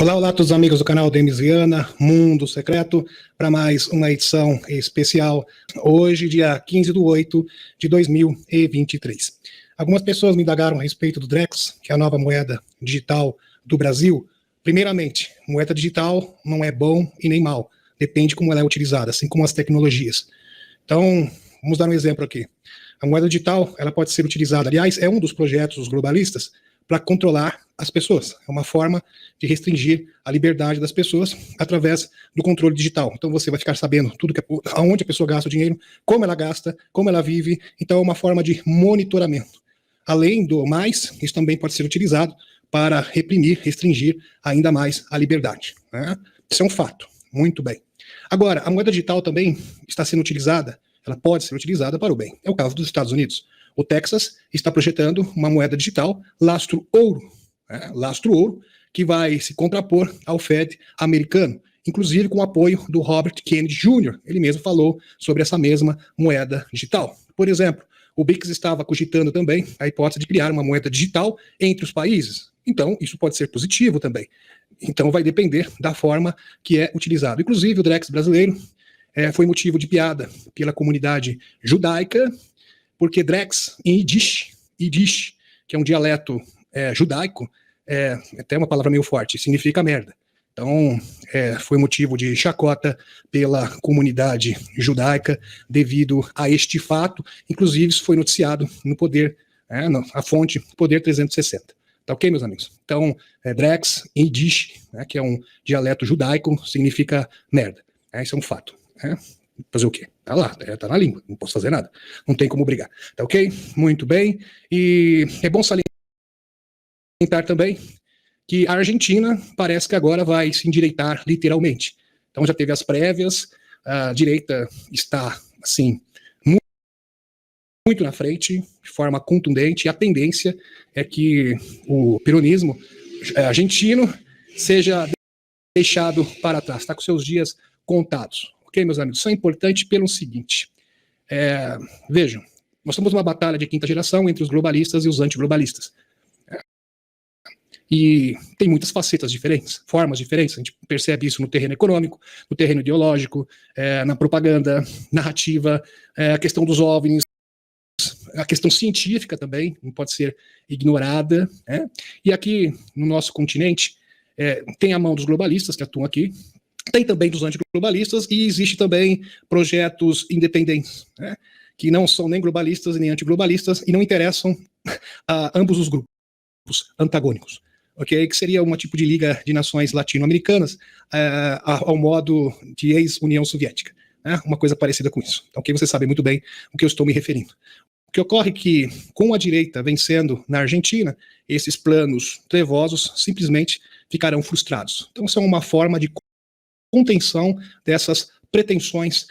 Olá, olá a todos os amigos do canal Demis Viana, Mundo Secreto, para mais uma edição especial, hoje, dia 15/8 de 2023. Algumas pessoas me indagaram a respeito do Drex, que é a nova moeda digital do Brasil. Primeiramente, moeda digital não é bom e nem mal, depende como ela é utilizada, assim como as tecnologias. Então, vamos dar um exemplo aqui. A moeda digital, ela pode ser utilizada, aliás, é um dos projetos dos globalistas, para controlar as pessoas. É uma forma de restringir a liberdade das pessoas através do controle digital. Então você vai ficar sabendo tudo aonde a pessoa gasta o dinheiro, como ela gasta, como ela vive. Então é uma forma de monitoramento. Além do mais, isso também pode ser utilizado para reprimir, restringir ainda mais a liberdade, né? Isso é um fato. Muito bem. Agora, a moeda digital também está sendo utilizada, ela pode ser utilizada para o bem. É o caso dos Estados Unidos. O Texas está projetando uma moeda digital lastro ouro, lastro ouro, que vai se contrapor ao Fed americano, inclusive com o apoio do Robert Kennedy Jr. Ele mesmo falou sobre essa mesma moeda digital. Por exemplo, o BRICS estava cogitando também a hipótese de criar uma moeda digital entre os países. Então, isso pode ser positivo também. Então, vai depender da forma que é utilizado. Inclusive, o Drex brasileiro foi motivo de piada pela comunidade judaica, porque Drex, em Yiddish, que é um dialeto judaico, até uma palavra meio forte, significa merda. Então, foi motivo de chacota pela comunidade judaica devido a este fato. Inclusive, isso foi noticiado no Poder, a fonte Poder 360. Tá ok, meus amigos? Então, Drex, em Yiddish, que é um dialeto judaico, significa merda. Isso é um fato. Fazer o quê? Tá lá, tá na língua, não posso fazer nada. Não tem como brigar. Tá ok? Muito bem. E é bom salientar também que a Argentina parece que agora vai se endireitar literalmente. Então já teve as prévias, a direita está, assim, muito na frente, de forma contundente, e a tendência é que o peronismo argentino seja deixado para trás, está com seus dias contados. Ok, meus amigos? Isso é importante pelo seguinte. Vejam, nós estamos numa batalha de quinta geração entre os globalistas e os antiglobalistas. E tem muitas facetas diferentes, formas diferentes. A gente percebe isso no terreno econômico, no terreno ideológico, na propaganda, narrativa, a questão dos OVNIs, a questão científica também não pode ser ignorada. E aqui no nosso continente tem a mão dos globalistas que atuam aqui, tem também dos antiglobalistas e existe também projetos independentes, que não são nem globalistas nem antiglobalistas e não interessam a ambos os grupos antagônicos, ok? Que seria um tipo de liga de nações latino-americanas ao modo de ex-União Soviética, uma coisa parecida com isso. Então, você sabe muito bem o que eu estou me referindo. O que ocorre é que, com a direita vencendo na Argentina, esses planos trevosos simplesmente ficarão frustrados. Então, isso é uma forma de contenção dessas pretensões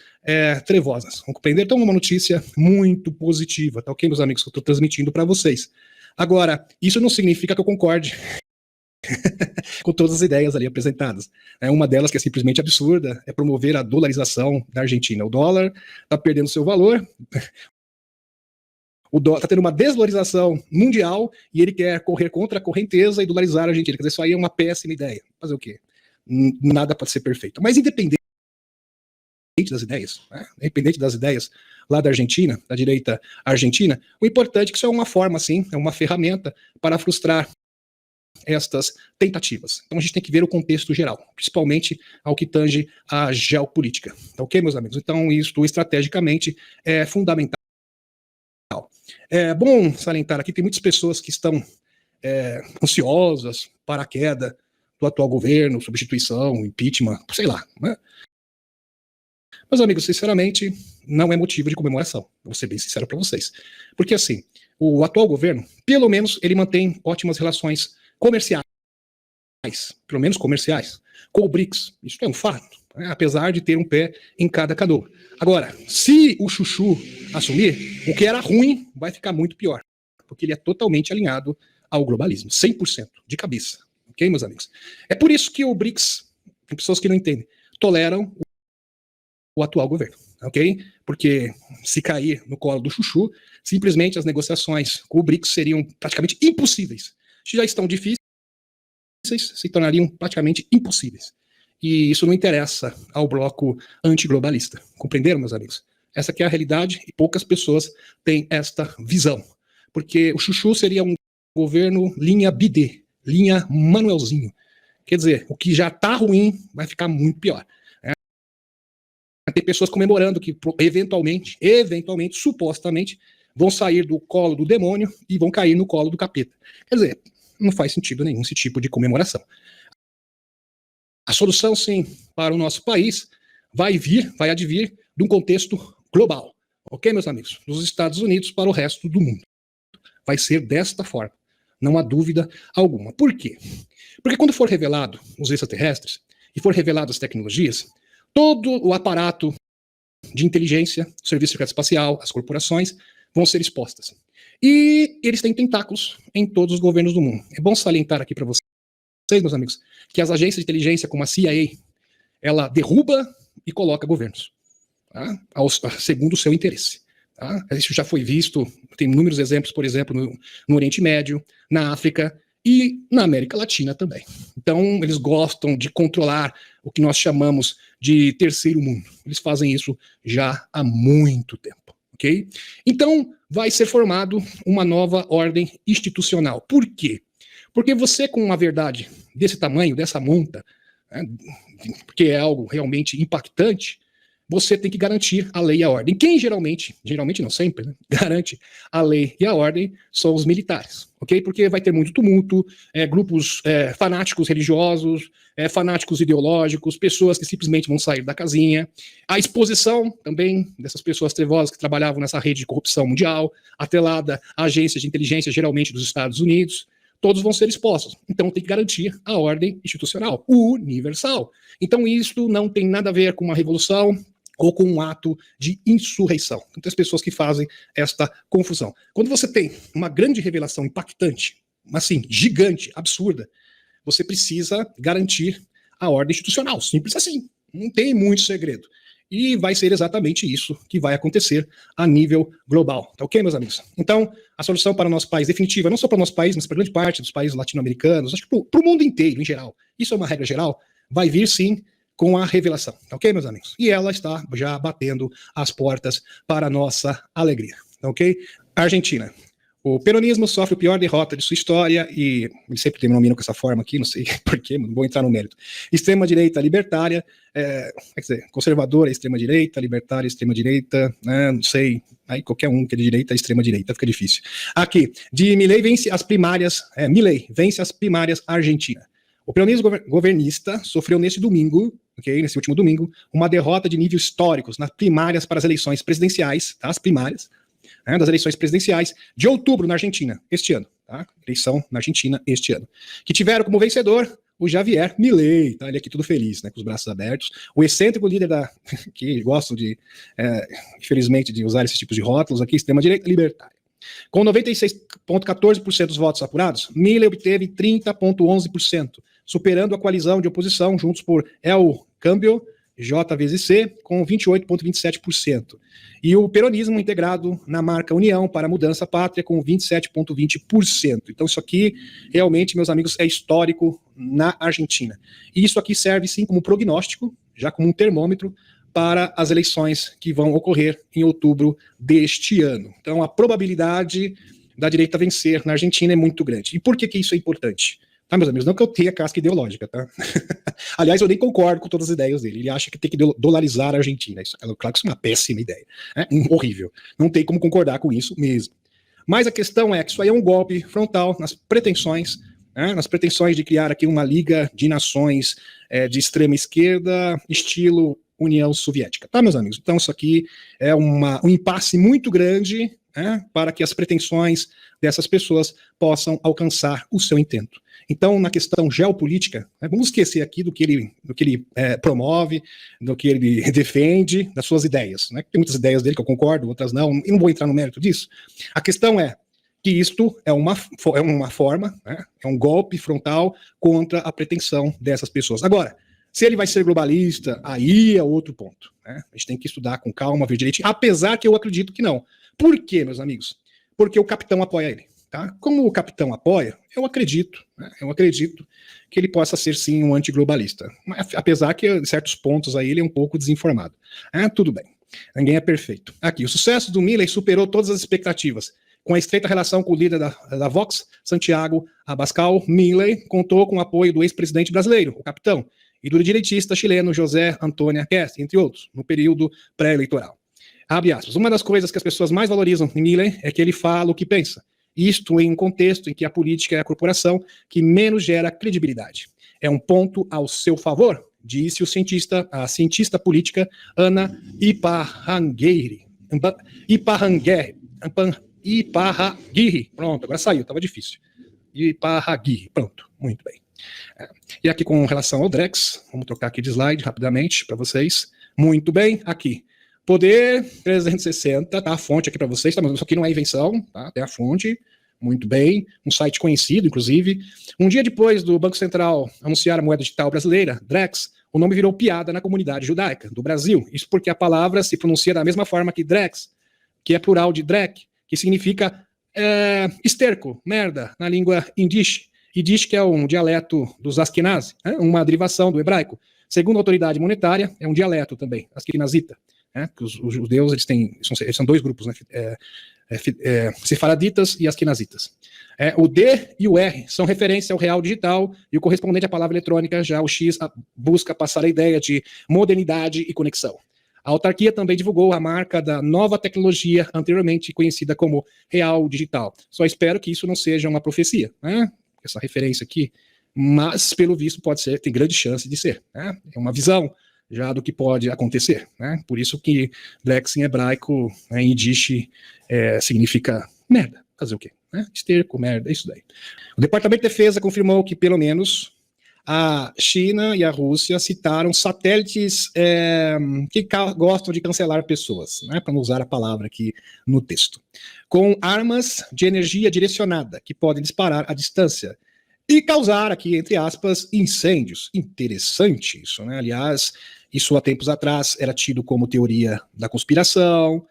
trevosas. Vamos compreender? Então, uma notícia muito positiva, tá ok, meus amigos, que eu estou transmitindo para vocês. Agora, isso não significa que eu concorde com todas as ideias ali apresentadas. Uma delas, que é simplesmente absurda, é promover a dolarização da Argentina. O dólar está perdendo seu valor, o dólar está tendo uma desvalorização mundial e ele quer correr contra a correnteza e dolarizar a Argentina. Quer dizer, isso aí é uma péssima ideia. Fazer o quê? Nada pode ser perfeito. Mas independente das ideias lá da Argentina, da direita argentina, o importante é que isso é uma forma, sim, é uma ferramenta para frustrar estas tentativas. Então a gente tem que ver o contexto geral, principalmente ao que tange a geopolítica. Tá ok, meus amigos? Então isso estrategicamente é fundamental. É bom salientar aqui, tem muitas pessoas que estão ansiosas para a queda do atual governo, substituição, impeachment, sei lá, né? Meus amigos, sinceramente, não é motivo de comemoração, vou ser bem sincero para vocês. Porque, assim, o atual governo, pelo menos, ele mantém ótimas relações comerciais, pelo menos comerciais, com o BRICS. Isso é um fato, apesar de ter um pé em cada canoa. Agora, se o Chuchu assumir, o que era ruim vai ficar muito pior, porque ele é totalmente alinhado ao globalismo, 100% de cabeça. Ok, meus amigos? É por isso que o BRICS, tem pessoas que não entendem, toleram o atual governo, ok? Porque se cair no colo do Chuchu, simplesmente as negociações com o BRICS seriam praticamente impossíveis. Já estão difíceis, difíceis se tornariam praticamente impossíveis. E isso não interessa ao bloco antiglobalista. Compreenderam, meus amigos? Essa aqui é a realidade e poucas pessoas têm esta visão. Porque o Chuchu seria um governo linha BD, linha Manuelzinho. Quer dizer, o que já está ruim vai ficar muito pior. Tem pessoas comemorando que eventualmente, supostamente, vão sair do colo do demônio e vão cair no colo do capeta. Quer dizer, não faz sentido nenhum esse tipo de comemoração. A solução, sim, para o nosso país vai advir de um contexto global. Ok, meus amigos? Dos Estados Unidos para o resto do mundo. Vai ser desta forma. Não há dúvida alguma. Por quê? Porque quando for revelado os extraterrestres e for revelado as tecnologias, todo o aparato de inteligência, o Serviço Secreto Espacial, as corporações, vão ser expostas. E eles têm tentáculos em todos os governos do mundo. É bom salientar aqui para vocês, meus amigos, que as agências de inteligência, como a CIA, ela derruba e coloca governos, tá? Segundo o seu interesse. Tá? Isso já foi visto, tem inúmeros exemplos, por exemplo, no Oriente Médio, na África e na América Latina também. Então, eles gostam de controlar o que nós chamamos de terceiro mundo. Eles fazem isso já há muito tempo, ok? Então, vai ser formado uma nova ordem institucional. Por quê? Porque você, com uma verdade desse tamanho, dessa monta, né, porque é algo realmente impactante, você tem que garantir a lei e a ordem. Quem geralmente não sempre, né, garante a lei e a ordem são os militares, ok? Porque vai ter muito tumulto, grupos fanáticos religiosos, fanáticos ideológicos, pessoas que simplesmente vão sair da casinha. A exposição também dessas pessoas trevosas que trabalhavam nessa rede de corrupção mundial, atrelada a agências de inteligência, geralmente dos Estados Unidos, todos vão ser expostos. Então tem que garantir a ordem institucional, universal. Então isso não tem nada a ver com uma revolução ou com um ato de insurreição. Então, as pessoas que fazem esta confusão. Quando você tem uma grande revelação impactante, assim, gigante, absurda, você precisa garantir a ordem institucional. Simples assim. Não tem muito segredo. E vai ser exatamente isso que vai acontecer a nível global. Tá ok, meus amigos? Então, a solução para o nosso país definitiva, não só para o nosso país, mas para grande parte dos países latino-americanos, acho que para o mundo inteiro, em geral, isso é uma regra geral, vai vir sim com a revelação, ok, meus amigos? E ela está já batendo as portas para a nossa alegria, ok? Argentina. O peronismo sofre a pior derrota de sua história e eles sempre denominam com essa forma aqui, não sei porquê, não vou entrar no mérito. Extrema-direita libertária, quer dizer, conservadora, extrema-direita, libertária, extrema-direita, né, não sei, aí qualquer um que é de direita, extrema-direita, fica difícil. Aqui, de Milei vence as primárias, Milei vence as primárias Argentina. O peronismo governista sofreu nesse domingo, nesse último domingo, uma derrota de níveis históricos nas primárias para as eleições presidenciais, tá, as primárias, das eleições presidenciais de outubro na Argentina, este ano, tá? Eleição na Argentina este ano, que tiveram como vencedor o Javier Milei, tá? Ele aqui tudo feliz, né, com os braços abertos, o excêntrico líder que gostam de, infelizmente, de usar esses tipos de rótulos aqui, extrema-direita libertária. Com 96,14% dos votos apurados, Milei obteve 30,11%, superando a coalizão de oposição Juntos por El Cambio, JVZC, com 28,27%. E o peronismo integrado na marca União para a Mudança Pátria, com 27,20%. Então isso aqui, realmente, meus amigos, é histórico na Argentina. E isso aqui serve, sim, como prognóstico, já como um termômetro, para as eleições que vão ocorrer em outubro deste ano. Então a probabilidade da direita vencer na Argentina é muito grande. E por que isso é importante? Tá, meus amigos? Não que eu tenha casca ideológica, tá? Aliás, eu nem concordo com todas as ideias dele. Ele acha que tem que dolarizar a Argentina. Isso, claro que isso é uma péssima ideia. Horrível. Não tem como concordar com isso mesmo. Mas a questão é que isso aí é um golpe frontal nas pretensões de criar aqui uma liga de nações de extrema esquerda, estilo União Soviética. Tá, meus amigos? Então isso aqui é um impasse muito grande, para que as pretensões dessas pessoas possam alcançar o seu intento. Então, na questão geopolítica, vamos esquecer aqui do que ele promove, do que ele defende, das suas ideias. Né? Tem muitas ideias dele que eu concordo, outras não, e não vou entrar no mérito disso. A questão é que isto é uma forma, é um golpe frontal contra a pretensão dessas pessoas. Agora, se ele vai ser globalista, aí é outro ponto. Né? A gente tem que estudar com calma, ver direitinho, apesar que eu acredito que não. Por quê, meus amigos? Porque o capitão apoia ele. Tá? Como o capitão apoia, eu acredito, né? Eu acredito que ele possa ser sim um antiglobalista. Apesar que em certos pontos aí ele é um pouco desinformado. Tudo bem. Ninguém é perfeito. Aqui, o sucesso do Milley superou todas as expectativas. Com a estreita relação com o líder da Vox, Santiago Abascal, Milley contou com o apoio do ex-presidente brasileiro, o capitão, e do direitista chileno José Antônio Kest, entre outros, no período pré-eleitoral. Abre aspas. Uma das coisas que as pessoas mais valorizam em Milley é que ele fala o que pensa. Isto em um contexto em que a política é a corporação que menos gera credibilidade. É um ponto ao seu favor, disse a cientista política Ana Iparraguirre. Pronto, agora saiu, estava difícil. Iparraguirre, pronto, muito bem. E aqui com relação ao Drex, vamos trocar aqui de slide rapidamente para vocês. Muito bem, aqui. Poder 360, tá? A fonte aqui para vocês, tá? Mas isso aqui não é invenção, tá? Tem a fonte, muito bem. Um site conhecido, inclusive. Um dia depois do Banco Central anunciar a moeda digital brasileira, Drex, o nome virou piada na comunidade judaica do Brasil. Isso porque a palavra se pronuncia da mesma forma que Drex, que é plural de Drek, que significa esterco, merda, na língua Yiddish. Yiddish, que é um dialeto dos Askenazi, uma derivação do hebraico. Segundo a autoridade monetária, é um dialeto também, askenazita. Que os judeus eles são dois grupos, né? Sefaraditas e askenazitas. O D e o R são referência ao real digital e o correspondente à palavra eletrônica, já o X busca passar a ideia de modernidade e conexão. A autarquia também divulgou a marca da nova tecnologia anteriormente conhecida como real digital. Só espero que isso não seja uma profecia, né? Essa referência aqui, mas pelo visto pode ser, tem grande chance de ser, né? É uma visão já do que pode acontecer, né? Por isso que Drex em hebraico, em Yiddish, significa merda. Fazer o quê? Esterco, merda, é isso daí. O Departamento de Defesa confirmou que pelo menos a China e a Rússia citaram satélites que gostam de cancelar pessoas, né, para não usar a palavra aqui no texto, com armas de energia direcionada que podem disparar à distância e causar aqui, entre aspas, incêndios. Interessante isso, né? Aliás, isso há tempos atrás era tido como teoria da conspiração,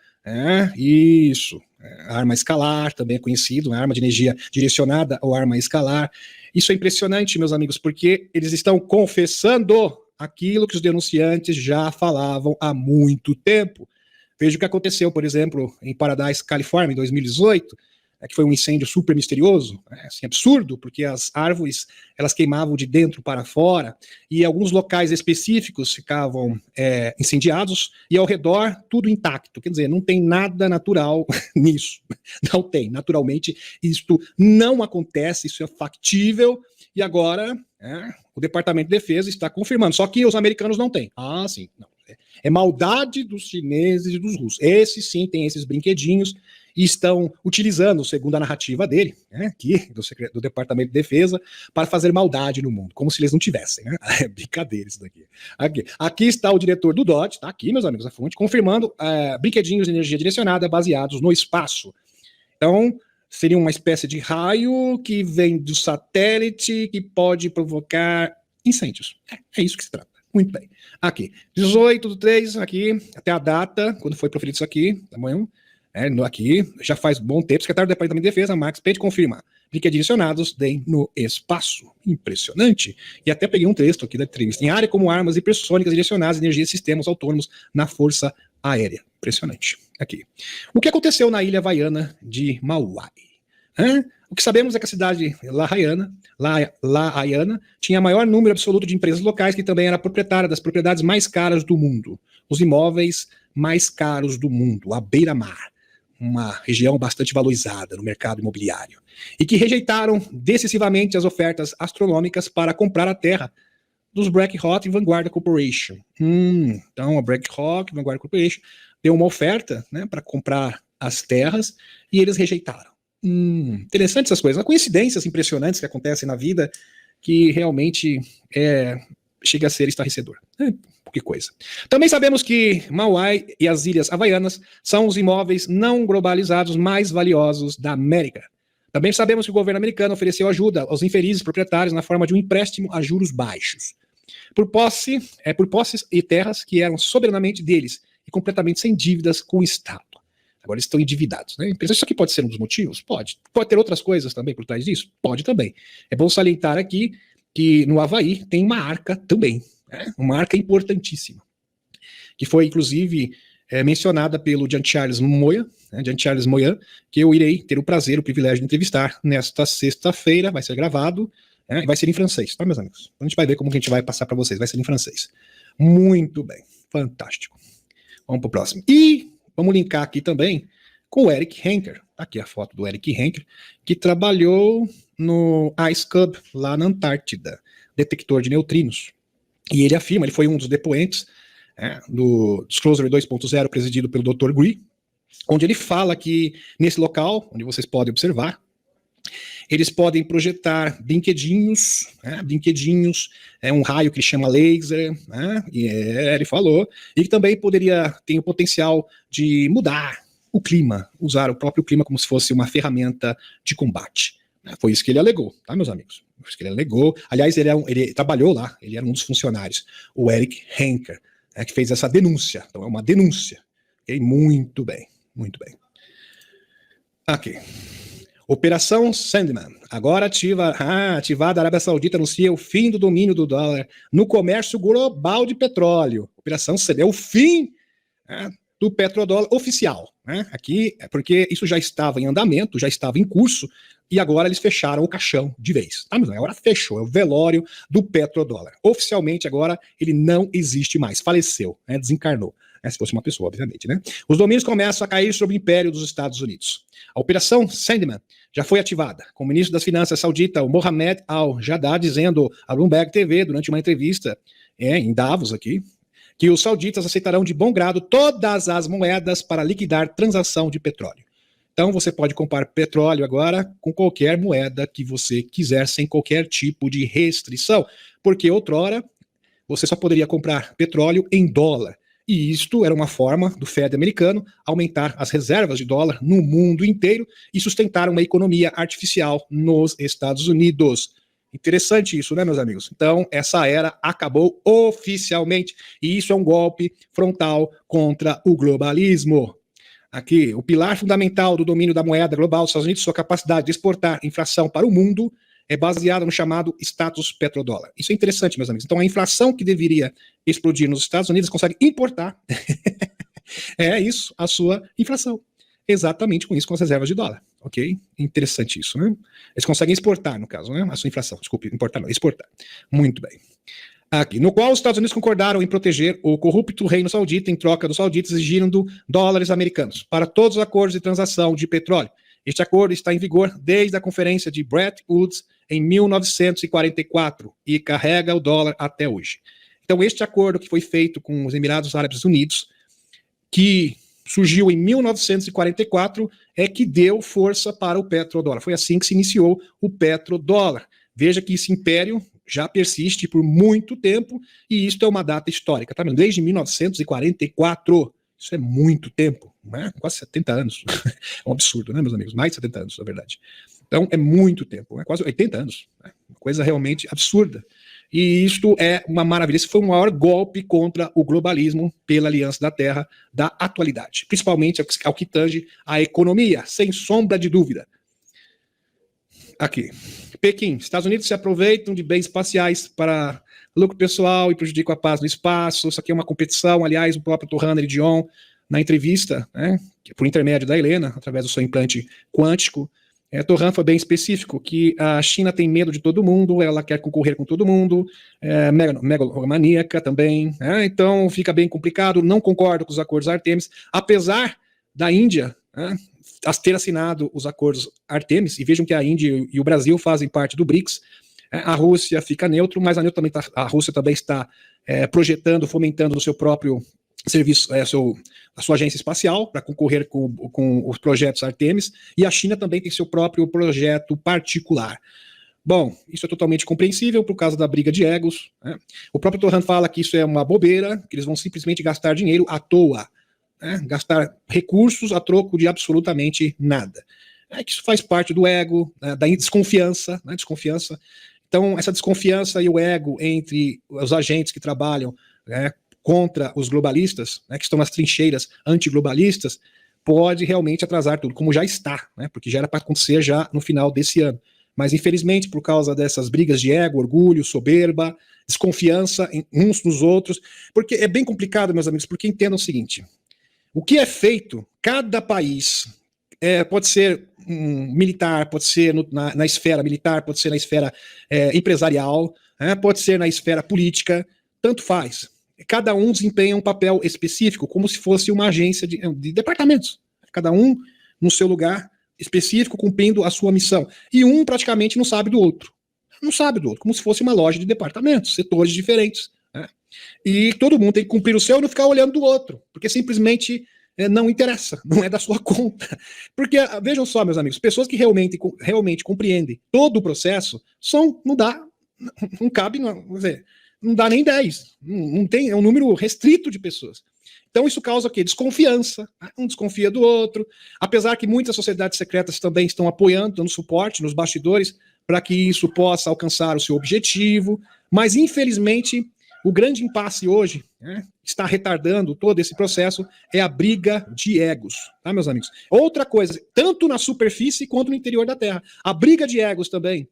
isso. Arma escalar também é conhecido, arma de energia direcionada ou arma escalar. Isso é impressionante, meus amigos, porque eles estão confessando aquilo que os denunciantes já falavam há muito tempo. Veja o que aconteceu, por exemplo, em Paradise, Califórnia, em 2018, que foi um incêndio super misterioso, assim, absurdo, porque as árvores elas queimavam de dentro para fora e alguns locais específicos ficavam incendiados e ao redor tudo intacto. Quer dizer, não tem nada natural nisso. Não tem. Naturalmente, isto não acontece, isso é factível e agora o Departamento de Defesa está confirmando. Só que os americanos não têm. Ah, sim. Não. É maldade dos chineses e dos russos. Esses sim têm esses brinquedinhos e estão utilizando, segundo a narrativa dele, aqui, do Departamento de Defesa, para fazer maldade no mundo, como se eles não tivessem. É brincadeira isso daqui. Aqui está o diretor do DOD, está aqui, meus amigos, a fonte, confirmando brinquedinhos de energia direcionada baseados no espaço. Então, seria uma espécie de raio que vem do satélite que pode provocar incêndios. É isso que se trata. Muito bem. Aqui, 18/3, aqui, até a data, quando foi proferido isso aqui, tá bom? Aqui, já faz bom tempo, o secretário do Departamento de Defesa, Max Pete, confirma. Brinquedos direcionados no espaço. Impressionante. E até peguei um texto aqui da entrevista. Em área como armas hipersônicas direcionadas, energia e sistemas autônomos na Força Aérea. Impressionante. Aqui. O que aconteceu na ilha havaiana de Maui? O que sabemos é que a cidade La Haiana tinha maior número absoluto de empresas locais que também era proprietária das propriedades mais caras do mundo. Os imóveis mais caros do mundo, a beira-mar. Uma região bastante valorizada no mercado imobiliário. E que rejeitaram decisivamente as ofertas astronômicas para comprar a terra dos BlackRock e Vanguard Corporation. Então a BlackRock e Vanguard Corporation deu uma oferta, para comprar as terras e eles rejeitaram. Interessante essas coisas, coincidências impressionantes que acontecem na vida que realmente chega a ser estarrecedor. Que coisa. Também sabemos que Maui e as Ilhas Havaianas são os imóveis não globalizados mais valiosos da América. Também sabemos que o governo americano ofereceu ajuda aos infelizes proprietários na forma de um empréstimo a juros baixos. Por posses e terras que eram soberanamente deles e completamente sem dívidas com o Estado. Agora eles estão endividados, né? Isso aqui pode ser um dos motivos? Pode. Pode ter outras coisas também por trás disso? Pode também. É bom salientar aqui que no Havaí tem uma arca também, né? Uma arca importantíssima, que foi, inclusive, mencionada pelo Jean-Charles Moyan, né? Jean-Charles Moyan, que eu irei ter o prazer, o privilégio de entrevistar nesta sexta-feira, vai ser gravado, né? E vai ser em francês, tá, meus amigos? A gente vai ver como que a gente vai passar para vocês, vai ser em francês. Muito bem, fantástico. Vamos para o próximo. E vamos linkar aqui também com o Eric Henker. Aqui a foto do Eric Henker, que trabalhou no Ice Cube, lá na Antártida, detector de neutrinos. E ele afirma, ele foi um dos depoentes do Disclosure 2.0, presidido pelo Dr. Gree, onde ele fala que nesse local, onde vocês podem observar, eles podem projetar brinquedinhos, um raio que ele chama laser, né, e ele falou, e que também tem o potencial de mudar o clima, usar o próprio clima como se fosse uma ferramenta de combate. Foi isso que ele alegou, tá, meus amigos? Foi isso que ele alegou. Aliás, ele trabalhou lá, ele era um dos funcionários, o Eric Henker, que fez essa denúncia. Então é uma denúncia. Okay? Muito bem, muito bem. Aqui. Operação Sandman, agora ativada, a Arábia Saudita anuncia o fim do domínio do dólar no comércio global de petróleo. Operação Sandman é o fim do petrodólar oficial. Aqui, porque isso já estava em andamento, já estava em curso, e agora eles fecharam o caixão de vez. Tá, mas agora fechou, é o velório do petrodólar. Oficialmente agora ele não existe mais, faleceu, desencarnou. Se fosse uma pessoa, obviamente, né? Os domínios começam a cair sobre o Império dos Estados Unidos. A Operação Sandman já foi ativada, com o ministro das Finanças saudita, o Mohamed Al-Jadad, dizendo à Bloomberg TV, durante uma entrevista em Davos aqui, que os sauditas aceitarão de bom grado todas as moedas para liquidar transação de petróleo. Então você pode comprar petróleo agora com qualquer moeda que você quiser, sem qualquer tipo de restrição, porque outrora você só poderia comprar petróleo em dólar. E isto era uma forma do Fed americano aumentar as reservas de dólar no mundo inteiro e sustentar uma economia artificial nos Estados Unidos. Interessante isso, né, meus amigos? Então, essa era acabou oficialmente, e isso é um golpe frontal contra o globalismo. Aqui, o pilar fundamental do domínio da moeda global dos Estados Unidos, sua capacidade de exportar inflação para o mundo, é baseada no chamado status petrodólar. Isso é interessante, meus amigos. Então, a inflação que deveria explodir nos Estados Unidos consegue importar. É isso, a sua inflação. Exatamente com isso, com as reservas de dólar. Ok? Interessante isso, né? Eles conseguem exportar, no caso, né? A sua inflação. Desculpe, importar não, exportar. Muito bem. Aqui, no qual os Estados Unidos concordaram em proteger o corrupto reino saudita em troca dos sauditas exigindo dólares americanos para todos os acordos de transação de petróleo. Este acordo está em vigor desde a conferência de Bretton Woods em 1944 e carrega o dólar até hoje. Então, este acordo que foi feito com os Emirados Árabes Unidos, que surgiu em 1944, é que deu força para o petrodólar. Foi assim que se iniciou o petrodólar. Veja que esse império já persiste por muito tempo, e isto é uma data histórica, tá vendo? Desde 1944. Isso é muito tempo, né? Quase 70 anos. É um absurdo, né, meus amigos? Mais de 70 anos, na verdade. Então, é muito tempo, né? Quase 80 anos. Né? Uma coisa realmente absurda. E isto é uma maravilha. Esse foi o maior golpe contra o globalismo pela Aliança da Terra da atualidade. Principalmente ao que tange a economia, sem sombra de dúvida. Aqui. Pequim. Estados Unidos se aproveitam de bens espaciais para lucro pessoal e prejudicam a paz no espaço. Isso aqui é uma competição. Aliás, o próprio Torrano Dion, na entrevista, né, por intermédio da Helena, através do seu implante quântico, Torran foi bem específico, que a China tem medo de todo mundo, ela quer concorrer com todo mundo, megalomaníaca também, então fica bem complicado, não concordo com os acordos Artemis, apesar da Índia ter assinado os acordos Artemis, e vejam que a Índia e o Brasil fazem parte do BRICS, a Rússia fica neutro, mas a Rússia também está projetando, fomentando o seu próprio serviço, a sua agência espacial para concorrer com os projetos Artemis, e a China também tem seu próprio projeto particular. Bom, isso é totalmente compreensível por causa da briga de egos. Né? O próprio Torrano fala que isso é uma bobeira, que eles vão simplesmente gastar dinheiro à toa, gastar recursos a troco de absolutamente nada. Que isso faz parte do ego, da desconfiança, desconfiança. Então, essa desconfiança e o ego entre os agentes que trabalham contra os globalistas, que estão nas trincheiras antiglobalistas, pode realmente atrasar tudo, como já está, né? Porque já era para acontecer já no final desse ano. Mas, infelizmente, por causa dessas brigas de ego, orgulho, soberba, desconfiança uns nos outros, porque é bem complicado, meus amigos, porque entendam o seguinte, o que é feito, cada país, pode ser militar, pode ser na esfera militar, pode ser na esfera empresarial, pode ser na esfera política, tanto faz. Cada um desempenha um papel específico, como se fosse uma agência de departamentos. Cada um no seu lugar específico, cumprindo a sua missão. E um praticamente não sabe do outro. Não sabe do outro, como se fosse uma loja de departamentos, setores diferentes. Né? E todo mundo tem que cumprir o seu e não ficar olhando do outro, porque simplesmente não interessa, não é da sua conta. Porque, vejam só, meus amigos, pessoas que realmente compreendem todo o processo, não cabe, não dá nem 10, não tem, é um número restrito de pessoas. Então isso causa o quê? Desconfiança, um desconfia do outro, apesar que muitas sociedades secretas também estão apoiando, dando suporte nos bastidores para que isso possa alcançar o seu objetivo, mas infelizmente o grande impasse hoje, está retardando todo esse processo, é a briga de egos, tá, meus amigos? Outra coisa, tanto na superfície quanto no interior da Terra, a briga de egos também,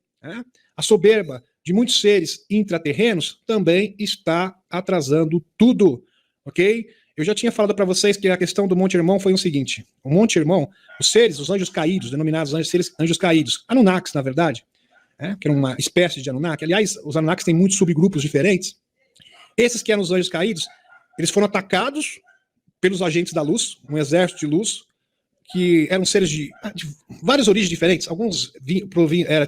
a soberba de muitos seres intraterrenos também está atrasando tudo, ok? Eu já tinha falado para vocês que a questão do Monte Hermon foi o seguinte, o Monte Hermon, os seres, os anjos caídos, denominados anjos caídos, Anunnakis, na verdade, que era uma espécie de Anunnaki, aliás, os Anunnakis têm muitos subgrupos diferentes, esses que eram os anjos caídos, eles foram atacados pelos agentes da luz, um exército de luz, que eram seres de várias origens diferentes. Alguns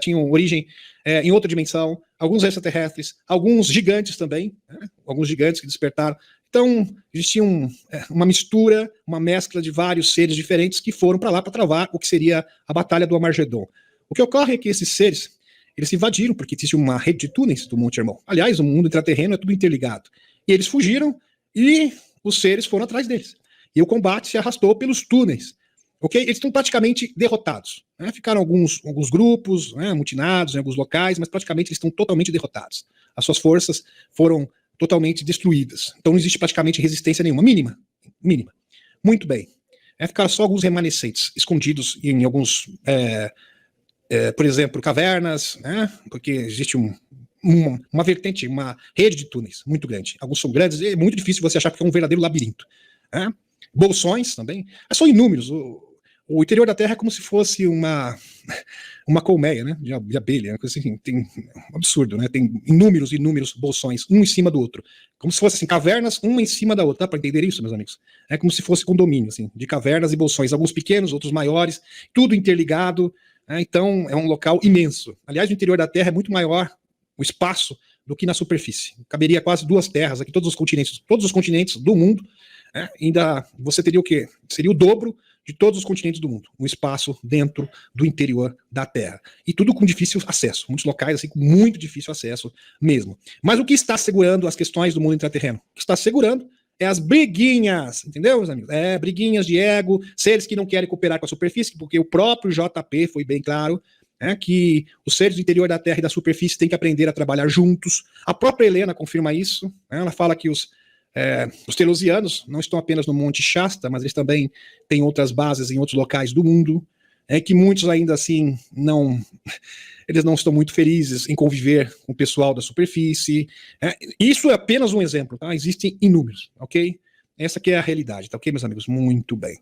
tinham origem em outra dimensão, alguns extraterrestres, alguns gigantes também, alguns gigantes que despertaram. Então, existia uma mistura, uma mescla de vários seres diferentes que foram para lá para travar o que seria a Batalha do Armagedon. O que ocorre é que esses seres, eles se invadiram, porque existe uma rede de túneis do Monte Hermon. Aliás, o mundo intraterreno é tudo interligado. E eles fugiram e os seres foram atrás deles. E o combate se arrastou pelos túneis. Okay? Eles estão praticamente derrotados. Ficaram alguns grupos mutinados em alguns locais, mas praticamente eles estão totalmente derrotados. As suas forças foram totalmente destruídas. Então não existe praticamente resistência nenhuma. Mínima. Muito bem. Ficaram só alguns remanescentes escondidos em alguns... por exemplo, cavernas, porque existe uma vertente, uma rede de túneis muito grande. Alguns são grandes, é muito difícil você achar que é um verdadeiro labirinto. Bolsões também, são inúmeros. O interior da Terra é como se fosse uma colmeia, né, de abelha, coisa assim, tem um absurdo, né? Tem inúmeros bolsões, um em cima do outro, como se fossem assim, cavernas, uma em cima da outra. Dá para entender isso, meus amigos? É como se fosse condomínio, assim, de cavernas e bolsões, alguns pequenos, outros maiores, tudo interligado. Então, é um local imenso. Aliás, o interior da Terra é muito maior, o espaço, do que na superfície. Caberia quase 2 terras aqui, todos os continentes do mundo. Ainda você teria o quê? Seria o dobro de todos os continentes do mundo. Um espaço dentro do interior da Terra. E tudo com difícil acesso. Muitos locais, assim, com muito difícil acesso mesmo. Mas o que está segurando as questões do mundo intraterreno? O que está segurando é as briguinhas, entendeu, meus amigos? Briguinhas de ego, seres que não querem cooperar com a superfície, porque o próprio JP foi bem claro, que os seres do interior da Terra e da superfície têm que aprender a trabalhar juntos. A própria Helena confirma isso. Ela fala que os telosianos não estão apenas no Monte Shasta, mas eles também têm outras bases em outros locais do mundo, que muitos ainda assim eles não estão muito felizes em conviver com o pessoal da superfície. Isso é apenas um exemplo, tá? Existem inúmeros, ok? Essa aqui é a realidade, tá ok, meus amigos? Muito bem.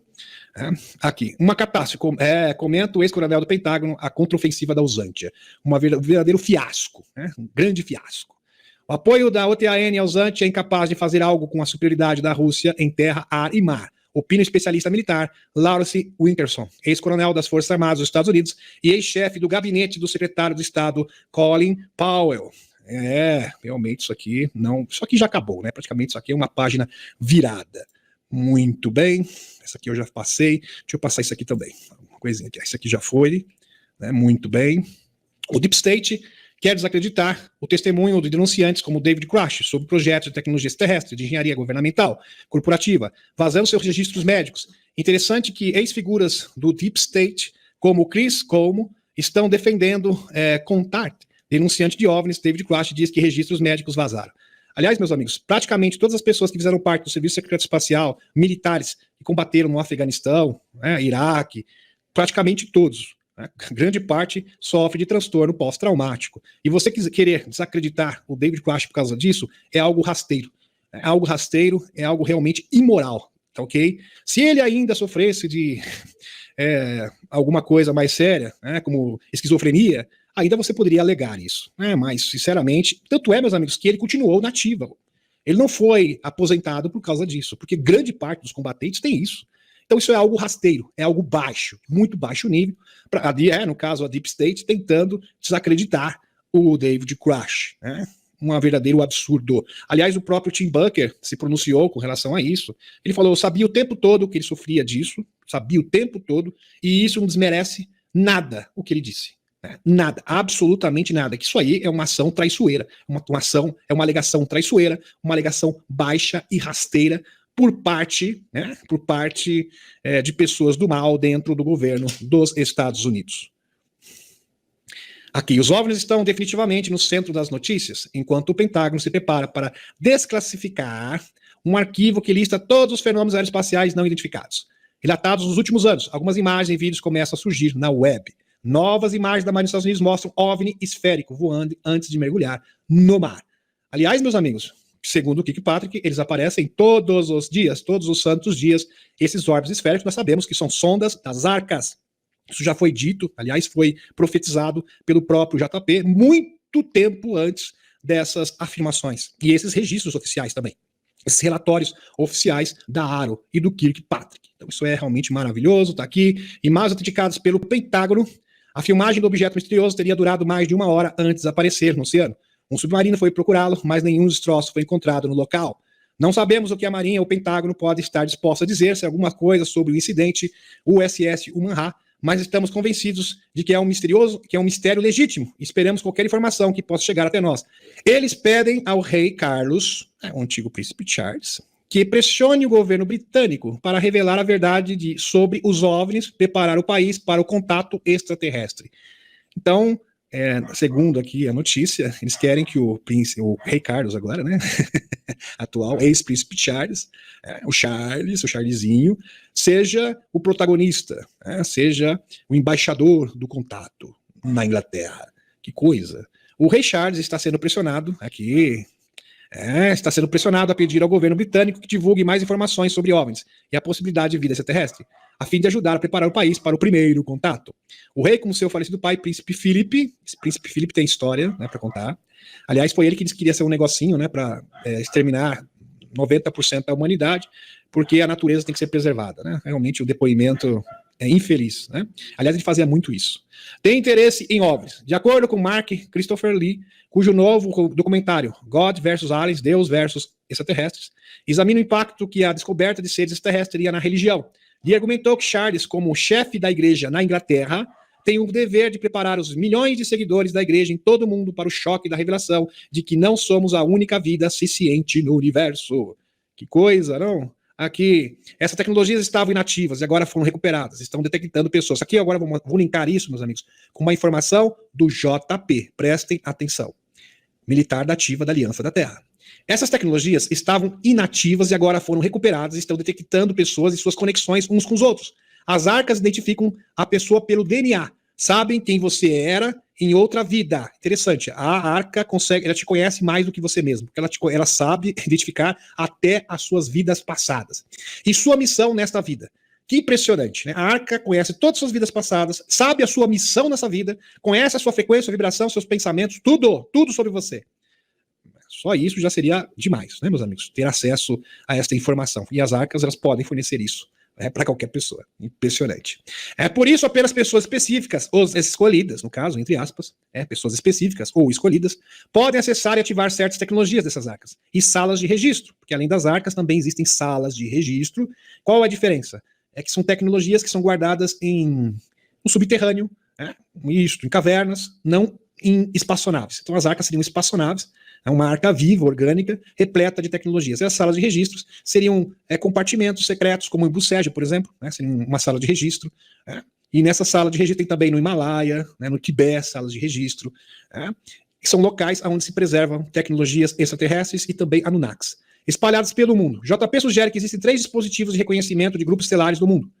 Aqui, uma catástrofe, comenta o ex-coronel do Pentágono, a contraofensiva da Usantia. Um verdadeiro fiasco, um grande fiasco. O apoio da OTAN ao Usantia é incapaz de fazer algo com a superioridade da Rússia em terra, ar e mar. Opina o especialista militar Lawrence Winterson, ex-coronel das Forças Armadas dos Estados Unidos e ex-chefe do gabinete do secretário de Estado Colin Powell. Realmente isso aqui já acabou, né? Praticamente isso aqui é uma página virada. Muito bem, essa aqui eu já passei. Deixa eu passar isso aqui também. Uma coisinha aqui, isso aqui já foi, né? Muito bem. O Deep State quer desacreditar o testemunho de denunciantes como David Grush sobre projetos de tecnologias terrestres, de engenharia governamental, corporativa, vazando seus registros médicos. Interessante que ex-figuras do Deep State, como Chris Como, estão defendendo Contact, denunciante de OVNIs. David Grush diz que registros médicos vazaram. Aliás, meus amigos, praticamente todas as pessoas que fizeram parte do Serviço Secreto Espacial, militares que combateram no Afeganistão, né, Iraque, praticamente todos, né, grande parte sofre de transtorno pós-traumático. E você querer desacreditar o David Grush por causa disso é algo rasteiro. É algo rasteiro, é algo realmente imoral, tá ok? Se ele ainda sofresse de alguma coisa mais séria, né, como esquizofrenia, ainda você poderia alegar isso. Né? Mas, sinceramente, tanto é, meus amigos, que ele continuou na ativa. Ele não foi aposentado por causa disso, porque grande parte dos combatentes tem isso. Então isso é algo rasteiro, é algo baixo, muito baixo nível, no caso a Deep State, tentando desacreditar o David Grush, né? Um verdadeiro absurdo. Aliás, o próprio Tim Bunker se pronunciou com relação a isso. Ele falou, eu sabia o tempo todo que ele sofria disso, sabia o tempo todo, e isso não desmerece nada o que ele disse. Né? Nada, absolutamente nada. Que isso aí é uma ação traiçoeira, é uma alegação traiçoeira, uma alegação baixa e rasteira por parte de pessoas do mal dentro do governo dos Estados Unidos. Aqui, os OVNIs estão definitivamente no centro das notícias, enquanto o Pentágono se prepara para desclassificar um arquivo que lista todos os fenômenos aeroespaciais não identificados. Relatados nos últimos anos, algumas imagens e vídeos começam a surgir na web. Novas imagens da Marinha dos Estados Unidos mostram OVNI esférico voando antes de mergulhar no mar. Aliás, meus amigos, segundo o Kirkpatrick, eles aparecem todos os dias, todos os santos dias, esses orbes esféricos, nós sabemos que são sondas das arcas. Isso já foi dito, aliás, foi profetizado pelo próprio JP muito tempo antes dessas afirmações. E esses registros oficiais também. Esses relatórios oficiais da AARO e do Kirkpatrick. Então isso é realmente maravilhoso, está aqui. Imagens autenticadas pelo Pentágono. A filmagem do objeto misterioso teria durado mais de 1 hora antes de desaparecer no oceano. Um submarino foi procurá-lo, mas nenhum destroço foi encontrado no local. Não sabemos o que a Marinha ou o Pentágono pode estar disposto a dizer, se alguma coisa sobre o incidente USS Umanhá, mas estamos convencidos de que é um mistério legítimo. Esperamos qualquer informação que possa chegar até nós. Eles pedem ao rei Carlos, o antigo príncipe Charles, que pressione o governo britânico para revelar a verdade sobre os OVNIs, preparar o país para o contato extraterrestre. Então, segundo aqui a notícia, eles querem que o rei Carlos agora, né, atual ex-príncipe Charles, o Charlesinho, seja o protagonista, seja o embaixador do contato na Inglaterra. Que coisa. O rei Charles está sendo pressionado aqui, está sendo pressionado a pedir ao governo britânico que divulgue mais informações sobre OVNIs e a possibilidade de vida extraterrestre, a fim de ajudar a preparar o país para o primeiro contato. O rei, como seu falecido pai, Príncipe Philip, esse Príncipe Philip tem história, né, para contar. Aliás, foi ele que disse que queria ser um negocinho, né, para exterminar 90% da humanidade, porque a natureza tem que ser preservada, né? Realmente o depoimento é infeliz, né? Aliás, ele fazia muito isso. Tem interesse em OVNIs. De acordo com Mark Christopher Lee, cujo novo documentário God vs. Aliens, Deus versus Extraterrestres, examina o impacto que a descoberta de seres extraterrestres teria na religião. Lee argumentou que Charles, como chefe da igreja na Inglaterra, tem o dever de preparar os milhões de seguidores da igreja em todo o mundo para o choque da revelação de que não somos a única vida senciente no universo. Que coisa, não? Aqui, essas tecnologias estavam inativas e agora foram recuperadas, estão detectando pessoas. Aqui agora vou linkar isso, meus amigos, com uma informação do JP. Prestem atenção. Militar da ativa da Aliança da Terra. Essas tecnologias estavam inativas e agora foram recuperadas e estão detectando pessoas e suas conexões uns com os outros. As arcas identificam a pessoa pelo DNA, sabem quem você era em outra vida. Interessante, a arca ela te conhece mais do que você mesmo, porque ela sabe identificar até as suas vidas passadas. E sua missão nesta vida. Que impressionante, né? A arca conhece todas as suas vidas passadas, sabe a sua missão nessa vida, conhece a sua frequência, sua vibração, seus pensamentos, tudo sobre você. Só isso já seria demais, né, meus amigos? Ter acesso a esta informação. E as arcas, elas podem fornecer isso. Para qualquer pessoa. Impressionante. É por isso apenas pessoas específicas, ou escolhidas, no caso, entre aspas, pessoas específicas ou escolhidas, podem acessar e ativar certas tecnologias dessas arcas. E salas de registro, porque além das arcas também existem salas de registro. Qual a diferença? É que são tecnologias que são guardadas no subterrâneo, em cavernas, não em espaçonaves. Então as arcas seriam espaçonaves, uma arca viva, orgânica, repleta de tecnologias. E as salas de registros seriam compartimentos secretos, como em Buceja, por exemplo, seria uma sala de registro. E nessa sala de registro tem também no Himalaia, no Tibete, salas de registro. que são locais onde se preservam tecnologias extraterrestres e também Anunnakis, espalhados pelo mundo. JP sugere que existem 3 dispositivos de reconhecimento de grupos estelares no mundo.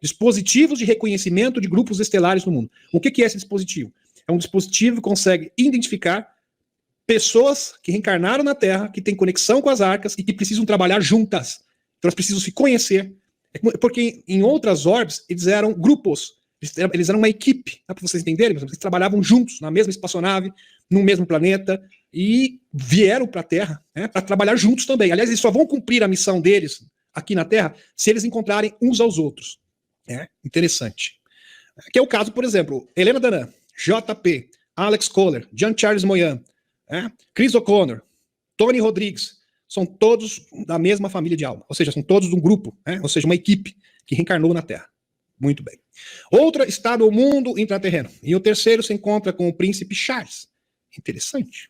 Dispositivos de reconhecimento de grupos estelares no mundo. O que é esse dispositivo? É um dispositivo que consegue identificar pessoas que reencarnaram na Terra, que têm conexão com as arcas e que precisam trabalhar juntas. Então elas precisam se conhecer. Porque em outras orbes, eles eram grupos. Eles eram uma equipe. Dá para vocês entenderem? Eles trabalhavam juntos, na mesma espaçonave, no mesmo planeta, e vieram para a Terra, né, para trabalhar juntos também. Aliás, eles só vão cumprir a missão deles aqui na Terra se eles encontrarem uns aos outros. Interessante. Que é o caso, por exemplo, Helena Danã, JP, Alex Kohler, John Charles Moyan, Chris O'Connor, Tony Rodrigues, são todos da mesma família de alma, ou seja, são todos de um grupo, ou seja, uma equipe que reencarnou na Terra. Muito bem. Outra está no mundo intraterreno, e o terceiro se encontra com o príncipe Charles. Interessante.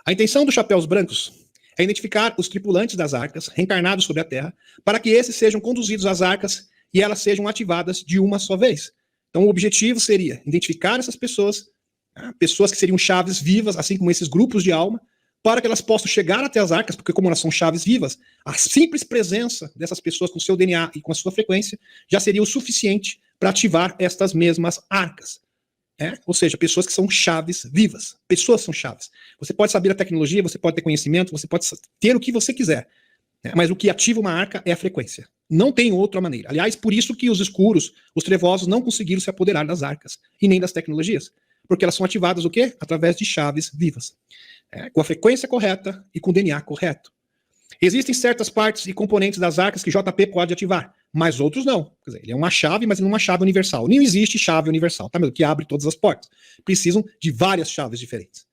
A intenção dos chapéus brancos é identificar os tripulantes das arcas reencarnados sobre a Terra, para que esses sejam conduzidos às arcas e elas sejam ativadas de uma só vez. Então o objetivo seria identificar essas pessoas, pessoas que seriam chaves vivas, assim como esses grupos de alma, para que elas possam chegar até as arcas, porque como elas são chaves vivas, a simples presença dessas pessoas com seu DNA e com a sua frequência já seria o suficiente para ativar estas mesmas arcas. Ou seja, pessoas que são chaves vivas. Pessoas são chaves. Você pode saber a tecnologia, você pode ter conhecimento, você pode ter o que você quiser. Mas o que ativa uma arca é a frequência. Não tem outra maneira. Aliás, por isso que os escuros, os trevosos, não conseguiram se apoderar das arcas e nem das tecnologias. Porque elas são ativadas o quê? Através de chaves vivas. Com a frequência correta e com o DNA correto. Existem certas partes e componentes das arcas que JP pode ativar, mas outros não. Quer dizer, ele é uma chave, mas não é uma chave universal. Não existe chave universal, tá? Que abre todas as portas. Precisam de várias chaves diferentes.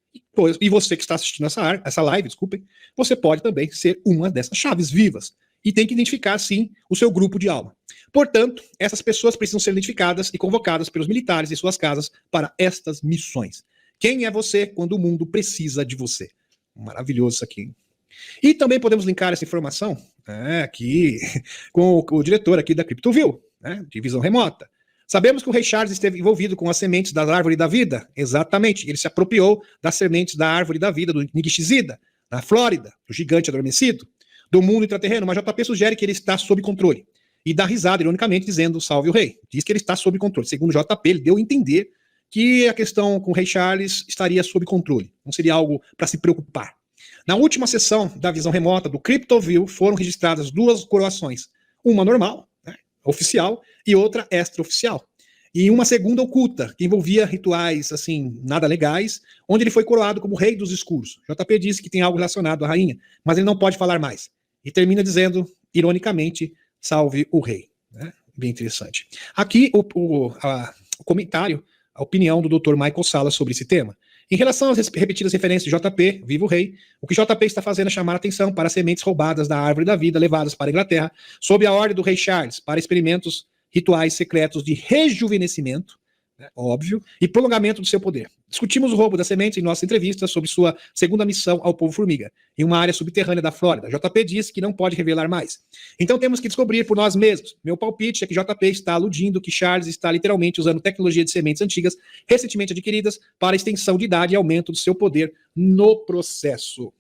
E você que está assistindo essa live, desculpem, você pode também ser uma dessas chaves vivas. E tem que identificar, sim, o seu grupo de alma. Portanto, essas pessoas precisam ser identificadas e convocadas pelos militares em suas casas para estas missões. Quem é você quando o mundo precisa de você? Maravilhoso isso aqui, hein? E também podemos linkar essa informação aqui com o diretor aqui da CryptoView, de visão remota. Sabemos que o Rei Charles esteve envolvido com as sementes da árvore da vida. Exatamente, ele se apropriou das sementes da árvore da vida do Nigishizida, na Flórida, do gigante adormecido, do mundo intraterreno, mas JP sugere que ele está sob controle. E dá risada, ironicamente, dizendo salve o rei. Diz que ele está sob controle. Segundo JP, ele deu a entender que a questão com o Rei Charles estaria sob controle. Não seria algo para se preocupar. Na última sessão da visão remota do CryptoView foram registradas 2 coroações. Uma normal, oficial, e outra extraoficial. E uma segunda oculta, que envolvia rituais, assim, nada legais, onde ele foi coroado como Rei dos Escuros. JP disse que tem algo relacionado à rainha, mas ele não pode falar mais. E termina dizendo, ironicamente, salve o rei. Bem interessante. Aqui o comentário, a opinião do Dr. Michael Salas sobre esse tema. Em relação às repetidas referências de JP, vivo rei, o que JP está fazendo é chamar a atenção para as sementes roubadas da árvore da vida levadas para a Inglaterra, sob a ordem do Rei Charles, para experimentos rituais secretos de rejuvenescimento, óbvio, e prolongamento do seu poder. Discutimos o roubo das sementes em nossa entrevista sobre sua segunda missão ao povo formiga, em uma área subterrânea da Flórida. JP disse que não pode revelar mais. Então temos que descobrir por nós mesmos. Meu palpite é que JP está aludindo que Charles está literalmente usando tecnologia de sementes antigas, recentemente adquiridas, para extensão de idade e aumento do seu poder no processo.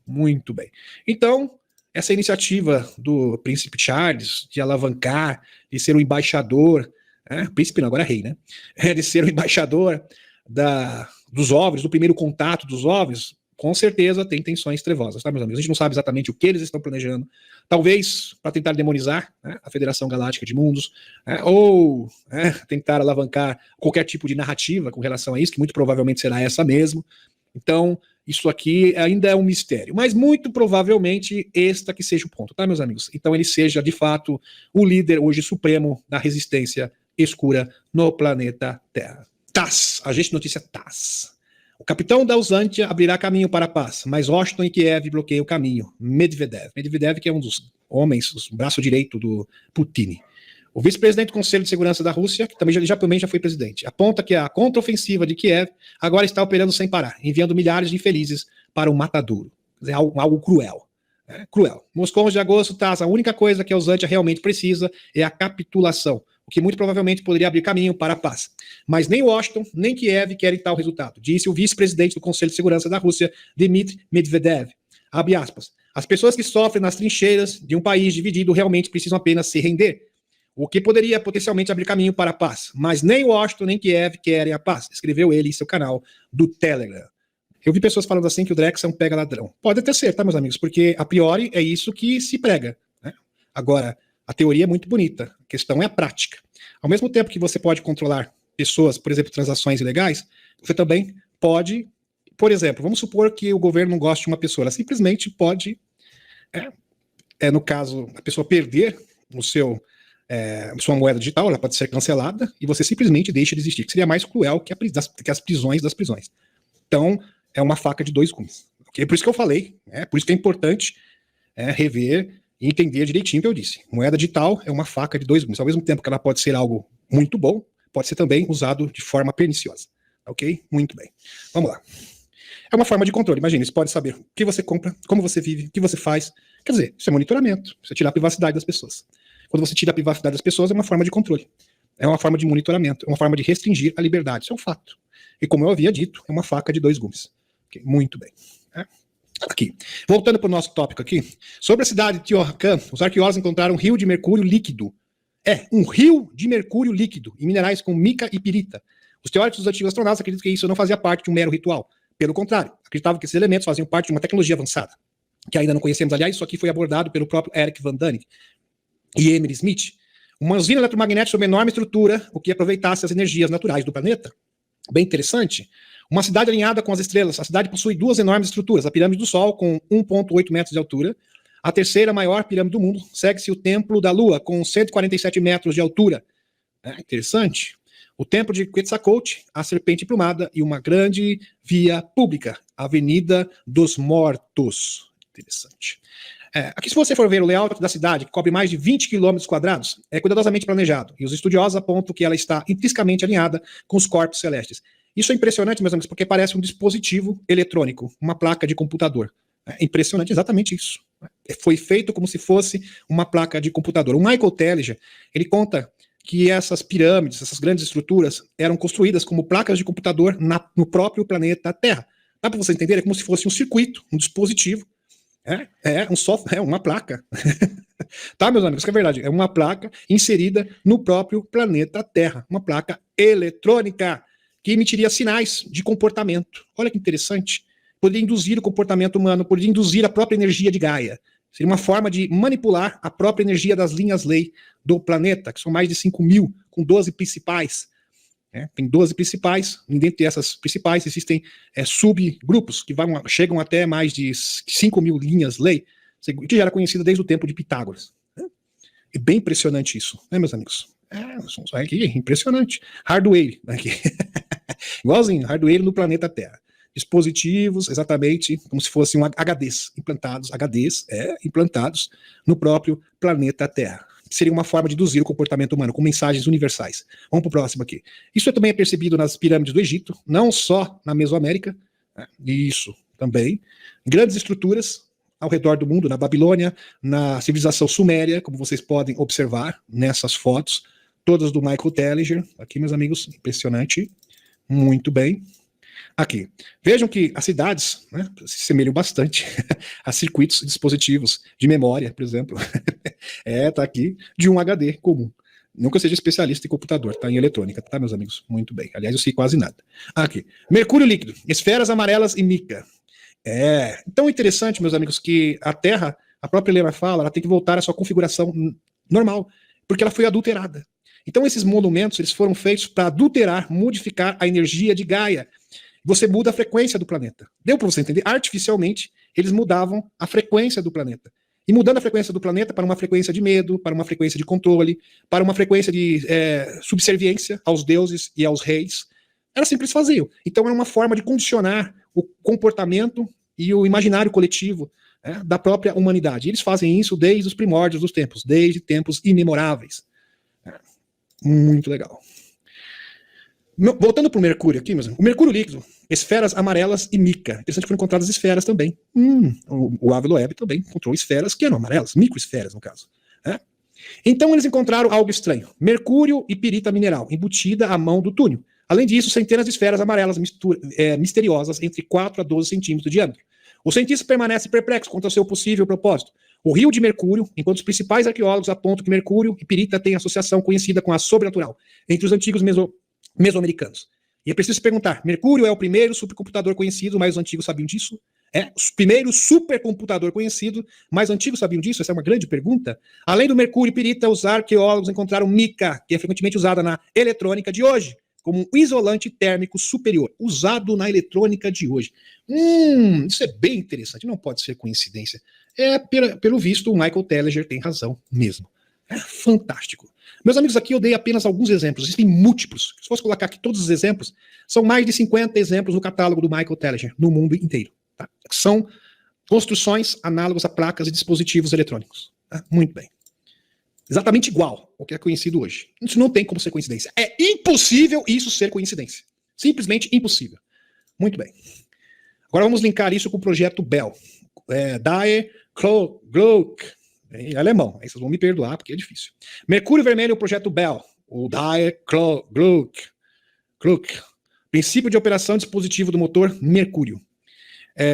Muito bem. Então, essa iniciativa do príncipe Charles de alavancar, de ser o embaixador, príncipe não, agora é rei, né? De ser o embaixador dos OVNIs, do primeiro contato dos OVNIs, com certeza tem intenções trevosas, tá, meus amigos? A gente não sabe exatamente o que eles estão planejando. Talvez para tentar demonizar a Federação Galáctica de Mundos, ou tentar alavancar qualquer tipo de narrativa com relação a isso, que muito provavelmente será essa mesmo. Então, isso aqui ainda é um mistério, mas muito provavelmente este que seja o ponto, tá, meus amigos? Então ele seja, de fato, o líder hoje supremo da resistência escura no planeta Terra. TASS, agente de notícia TASS. O capitão da Usantia abrirá caminho para a paz, mas Washington e Kiev bloqueiam o caminho. Medvedev. Medvedev, que é um dos homens, o braço direito do Putin. O vice-presidente do Conselho de Segurança da Rússia, que também já foi presidente, aponta que a contraofensiva de Kiev agora está operando sem parar, enviando milhares de infelizes para o matadouro. Quer dizer, algo cruel. Cruel. Moscou, 11 de agosto, TASS, a única coisa que a Usantia realmente precisa é a capitulação. o que muito provavelmente poderia abrir caminho para a paz. Mas nem Washington, nem Kiev querem tal resultado, disse o vice-presidente do Conselho de Segurança da Rússia, Dmitry Medvedev. Abre aspas. As pessoas que sofrem nas trincheiras de um país dividido realmente precisam apenas se render, o que poderia potencialmente abrir caminho para a paz. Mas nem Washington, nem Kiev querem a paz, escreveu ele em seu canal do Telegram. Eu vi pessoas falando assim que o Drex é um pega-ladrão. Pode até ser, tá, meus amigos? Porque, a priori, é isso que se prega, né? Agora, a teoria é muito bonita, a questão é a prática. Ao mesmo tempo que você pode controlar pessoas, por exemplo, transações ilegais, você também pode, por exemplo, vamos supor que o governo não goste de uma pessoa, ela simplesmente pode, no caso, a pessoa perder o seu, sua moeda digital, ela pode ser cancelada e você simplesmente deixa de existir, que seria mais cruel que as prisões das prisões. Então, é uma faca de dois gumes. Okay? Por isso que eu falei, por isso que é importante rever e entender direitinho o que eu disse. Moeda digital é uma faca de dois gumes. Ao mesmo tempo que ela pode ser algo muito bom, pode ser também usado de forma perniciosa. Ok? Muito bem. Vamos lá. É uma forma de controle. Imagina, você pode saber o que você compra, como você vive, o que você faz. Quer dizer, isso é monitoramento. Você tira a privacidade das pessoas. Quando você tira a privacidade das pessoas, é uma forma de controle. É uma forma de monitoramento. É uma forma de restringir a liberdade. Isso é um fato. E como eu havia dito, é uma faca de dois gumes. Okay? Muito bem. Aqui. Voltando para o nosso tópico aqui. Sobre a cidade de Teotihuacan, os arqueólogos encontraram um rio de mercúrio líquido. Um rio de mercúrio líquido em minerais com mica e pirita. Os teóricos dos antigos astronautas acreditam que isso não fazia parte de um mero ritual. Pelo contrário, acreditavam que esses elementos faziam parte de uma tecnologia avançada, que ainda não conhecemos. Aliás, isso aqui foi abordado pelo próprio Eric Van Daniken e Emery Smith. Uma usina eletromagnética sobre enorme estrutura, o que aproveitasse as energias naturais do planeta. Bem interessante. Uma cidade alinhada com as estrelas. A cidade possui duas enormes estruturas. A pirâmide do Sol, com 1,8 metros de altura. A terceira maior pirâmide do mundo. Segue-se o Templo da Lua, com 147 metros de altura. Interessante. O Templo de Quetzalcoatl, a Serpente Plumada e uma grande via pública, a Avenida dos Mortos. Interessante. Aqui, se você for ver o layout da cidade, que cobre mais de 20 quilômetros quadrados, é cuidadosamente planejado. E os estudiosos apontam que ela está intrinsecamente alinhada com os corpos celestes. Isso é impressionante, meus amigos, porque parece um dispositivo eletrônico, uma placa de computador. É impressionante, exatamente isso. Foi feito como se fosse uma placa de computador. O Michael Telliger, ele conta que essas pirâmides, essas grandes estruturas, eram construídas como placas de computador no próprio planeta Terra. Dá para você entender? É como se fosse um circuito, um dispositivo, um software, uma placa. Tá, meus amigos, que é verdade. É uma placa inserida no próprio planeta Terra. Uma placa eletrônica que emitiria sinais de comportamento. Olha que interessante. Poderia induzir o comportamento humano, poderia induzir a própria energia de Gaia. Seria uma forma de manipular a própria energia das linhas-lei do planeta, que são mais de 5.000, com 12 principais. Tem 12 principais, e dentro dessas principais existem subgrupos, que chegam até mais de 5.000 linhas-lei, que já era conhecida desde o tempo de Pitágoras. É bem impressionante isso, né, meus amigos? Aqui, impressionante. Hardware, aqui. Igualzinho, hardware no planeta Terra. Dispositivos, exatamente, como se fossem HDs implantados no próprio planeta Terra. Seria uma forma de induzir o comportamento humano com mensagens universais. Vamos para o próximo aqui. Isso também é percebido nas pirâmides do Egito, não só na Mesoamérica, isso também. Grandes estruturas ao redor do mundo, na Babilônia, na civilização suméria, como vocês podem observar nessas fotos, todas do Michael Telliger. Aqui, meus amigos, impressionante. Muito bem. Aqui. Vejam que as cidades se semelham bastante a circuitos e dispositivos de memória, por exemplo. Tá aqui, de um HD comum. Não que eu seja especialista em computador, tá? Em eletrônica, tá, meus amigos? Muito bem. Aliás, eu sei quase nada. Aqui. Mercúrio líquido, esferas amarelas e mica. Tão interessante, meus amigos, que a Terra, a própria Helena fala, ela tem que voltar à sua configuração normal, porque ela foi adulterada. Então, esses monumentos, eles foram feitos para adulterar, modificar a energia de Gaia. Você muda a frequência do planeta. Deu para você entender? Artificialmente, eles mudavam a frequência do planeta. E mudando a frequência do planeta para uma frequência de medo, para uma frequência de controle, para uma frequência de subserviência aos deuses e aos reis, era assim que eles faziam. Então era uma forma de condicionar o comportamento e o imaginário coletivo da própria humanidade. E eles fazem isso desde os primórdios dos tempos, desde tempos imemoráveis. Muito legal. Voltando para o Mercúrio aqui, o Mercúrio líquido, esferas amarelas e mica. Interessante que foram encontradas esferas também. O Avi Loeb também encontrou esferas que eram amarelas, microesferas no caso. Então eles encontraram algo estranho. Mercúrio e pirita mineral, embutida à mão do túnel. Além disso, centenas de esferas amarelas misteriosas entre 4 a 12 centímetros de diâmetro. Os cientistas permanecem perplexos quanto ao seu possível propósito. O rio de Mercúrio, enquanto os principais arqueólogos apontam que Mercúrio e pirita têm associação conhecida com a sobrenatural entre os antigos mesoamericanos. E é preciso se perguntar, Mercúrio é o primeiro supercomputador conhecido, mas os antigos sabiam disso? É o primeiro supercomputador conhecido, mas os antigos sabiam disso? Essa é uma grande pergunta. Além do Mercúrio e pirita, os arqueólogos encontraram mica, que é frequentemente usada na eletrônica de hoje, como um isolante térmico superior, usado na eletrônica de hoje. Isso é bem interessante, não pode ser coincidência. Pelo visto, o Michael Telliger tem razão mesmo. É fantástico. Meus amigos, aqui eu dei apenas alguns exemplos, existem múltiplos. Se fosse colocar aqui todos os exemplos, são mais de 50 exemplos no catálogo do Michael Telliger, no mundo inteiro. Tá? São construções análogas a placas e dispositivos eletrônicos. Tá? Muito bem. Exatamente igual ao que é conhecido hoje. Isso não tem como ser coincidência. É impossível isso ser coincidência. Simplesmente impossível. Muito bem. Agora vamos linkar isso com o projeto Bell. Die Glock. Em alemão. Aí vocês vão me perdoar porque é difícil. Mercúrio Vermelho, o projeto Bell. O Die Glock. Princípio de operação dispositivo do motor Mercúrio.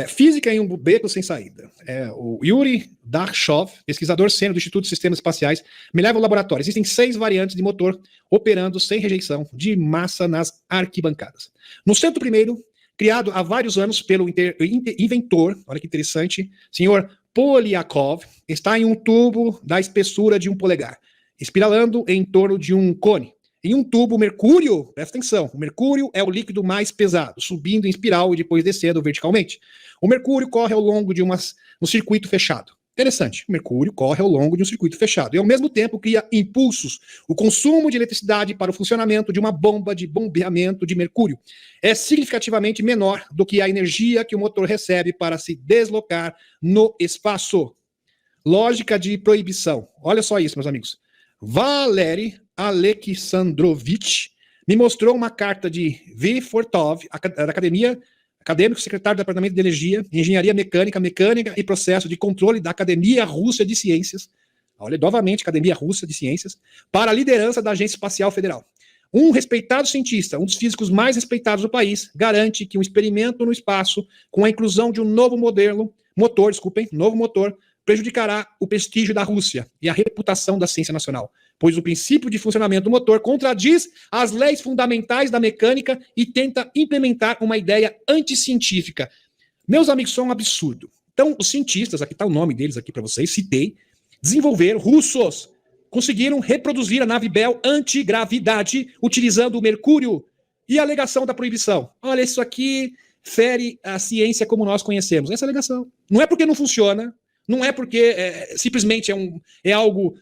Física em um beco sem saída. O Yuri Darshov, pesquisador sênior do Instituto de Sistemas Espaciais, me leva ao laboratório. Existem 6 variantes de motor operando sem rejeição de massa nas arquibancadas. No centro primeiro, criado há vários anos pelo inventor, olha que interessante, senhor Polyakov, está em um tubo da espessura de um polegar, espiralando em torno de um cone. Em um tubo, o mercúrio, presta atenção, o mercúrio é o líquido mais pesado, subindo em espiral e depois descendo verticalmente. O mercúrio corre ao longo de um circuito fechado. Interessante, o mercúrio corre ao longo de um circuito fechado e ao mesmo tempo cria impulsos. O consumo de eletricidade para o funcionamento de uma bomba de bombeamento de mercúrio é significativamente menor do que a energia que o motor recebe para se deslocar no espaço. Lógica de proibição. Olha só isso, meus amigos. Valery Alexandrovich me mostrou uma carta de V. Fortov, acadêmico, secretário do Departamento de Energia, Engenharia Mecânica e Processo de Controle da Academia Russa de Ciências, olha, novamente, Academia Russa de Ciências, para a liderança da Agência Espacial Federal. Um respeitado cientista, um dos físicos mais respeitados do país, garante que um experimento no espaço com a inclusão de um novo motor, prejudicará o prestígio da Rússia e a reputação da ciência nacional, pois o princípio de funcionamento do motor contradiz as leis fundamentais da mecânica e tenta implementar uma ideia anticientífica. Meus amigos, isso é um absurdo. Então, os cientistas, aqui está o nome deles aqui para vocês, citei, desenvolveram, russos, conseguiram reproduzir a nave Bell antigravidade utilizando o mercúrio e a alegação da proibição. Olha, isso aqui fere a ciência como nós conhecemos. Essa alegação. Não é porque não funciona, não é porque simplesmente é algo,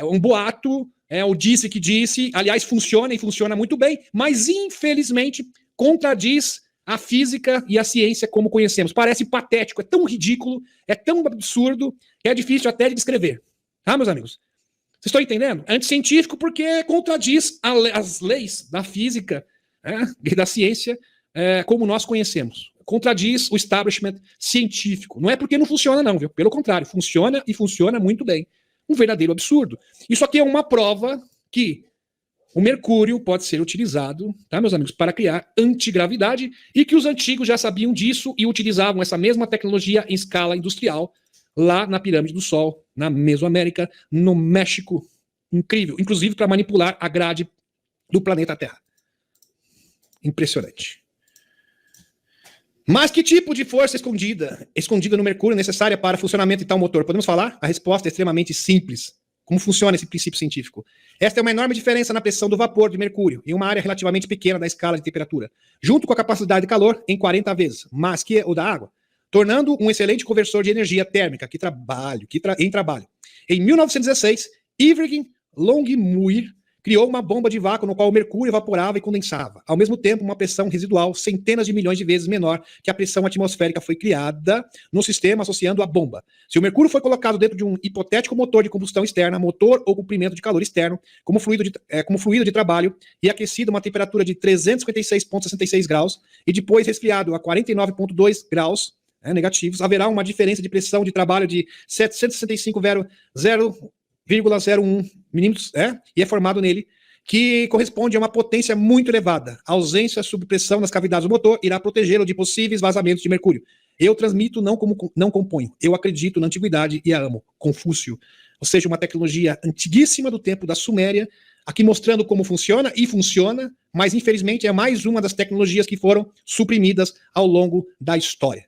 um boato, o disse que disse, aliás, funciona e funciona muito bem, mas infelizmente contradiz a física e a ciência como conhecemos. Parece patético, é tão ridículo, é tão absurdo, que é difícil até de descrever. Tá, meus amigos? Vocês estão entendendo? É anticientífico porque contradiz as leis da física e da ciência como nós conhecemos. Contradiz o establishment científico. Não é porque não funciona, não, viu? Pelo contrário, funciona e funciona muito bem. Um verdadeiro absurdo. Isso aqui é uma prova que o mercúrio pode ser utilizado, tá, meus amigos, para criar antigravidade e que os antigos já sabiam disso e utilizavam essa mesma tecnologia em escala industrial lá na Pirâmide do Sol, na Mesoamérica, no México. Incrível. Inclusive para manipular a grade do planeta Terra. Impressionante. Mas que tipo de força escondida no mercúrio necessária para o funcionamento de tal motor? Podemos falar? A resposta é extremamente simples. Como funciona esse princípio científico? Esta é uma enorme diferença na pressão do vapor de mercúrio em uma área relativamente pequena da escala de temperatura, junto com a capacidade de calor em 40 vezes, mais que o da água, tornando um excelente conversor de energia térmica em trabalho. Em 1916, Irving Longmuir criou uma bomba de vácuo no qual o mercúrio evaporava e condensava. Ao mesmo tempo, uma pressão residual centenas de milhões de vezes menor que a pressão atmosférica foi criada no sistema associando a bomba. Se o mercúrio foi colocado dentro de um hipotético motor de combustão externa, motor ou comprimento de calor externo, como fluido de trabalho, e aquecido a uma temperatura de 356,66 graus, e depois resfriado a 49,2 graus negativos, haverá uma diferença de pressão de trabalho de 765,0 1,01 milímetros, e é formado nele, que corresponde a uma potência muito elevada. A ausência sob pressão nas cavidades do motor irá protegê-lo de possíveis vazamentos de mercúrio. Eu transmito, não componho. Eu acredito na antiguidade e a amo. Confúcio. Ou seja, uma tecnologia antiguíssima do tempo da Suméria, aqui mostrando como funciona, e funciona, mas infelizmente é mais uma das tecnologias que foram suprimidas ao longo da história.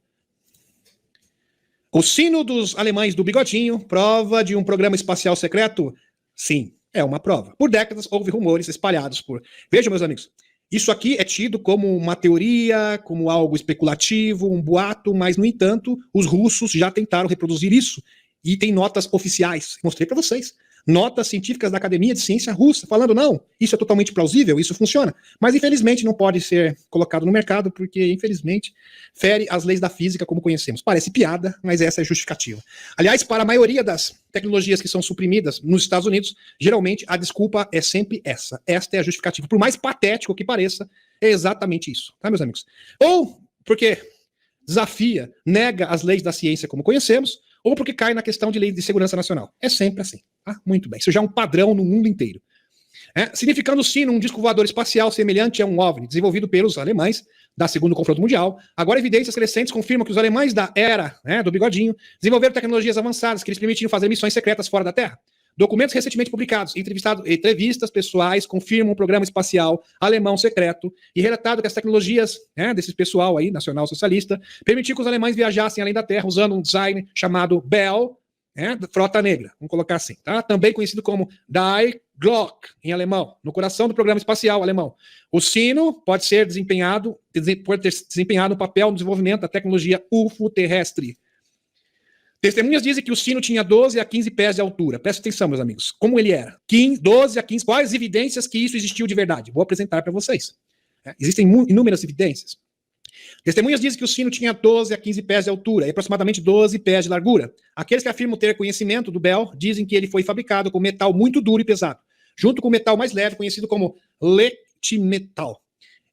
O sino dos alemães do bigodinho, prova de um programa espacial secreto? Sim, é uma prova. Por décadas houve rumores espalhados por... Vejam, meus amigos, isso aqui é tido como uma teoria, como algo especulativo, um boato, mas, no entanto, os russos já tentaram reproduzir isso. E tem notas oficiais, mostrei para vocês. Notas científicas da Academia de Ciência Russa, falando, não, isso é totalmente plausível, isso funciona. Mas, infelizmente, não pode ser colocado no mercado, porque, infelizmente, fere as leis da física como conhecemos. Parece piada, mas essa é a justificativa. Aliás, para a maioria das tecnologias que são suprimidas nos Estados Unidos, geralmente a desculpa é sempre essa. Esta é a justificativa. Por mais patético que pareça, é exatamente isso, tá, meus amigos? Ou porque desafia, nega as leis da ciência como conhecemos, ou porque cai na questão de lei de segurança nacional. É sempre assim. Tá? Muito bem. Isso já é um padrão no mundo inteiro. Significando o sino um disco voador espacial semelhante a um OVNI, desenvolvido pelos alemães da Segundo Confronto Mundial. Agora, evidências crescentes confirmam que os alemães da era do bigodinho desenvolveram tecnologias avançadas que lhes permitiam fazer missões secretas fora da Terra. Documentos recentemente publicados, entrevistas pessoais confirmam um programa espacial alemão secreto e relatado que as tecnologias desse pessoal aí, nacional socialista, permitiam que os alemães viajassem além da Terra usando um design chamado Bell, frota negra, vamos colocar assim, tá? Também conhecido como Die Glock, em alemão, no coração do programa espacial alemão. O sino pode ter desempenhado um papel no desenvolvimento da tecnologia UFO terrestre. Testemunhas dizem que o sino tinha 12 a 15 pés de altura. Presta atenção, meus amigos. Como ele era? 12 a 15. Quais evidências que isso existiu de verdade? Vou apresentar para vocês. Existem inúmeras evidências. Testemunhas dizem que o sino tinha 12 a 15 pés de altura e aproximadamente 12 pés de largura. Aqueles que afirmam ter conhecimento do Bell dizem que ele foi fabricado com metal muito duro e pesado, junto com metal mais leve, conhecido como letimetal.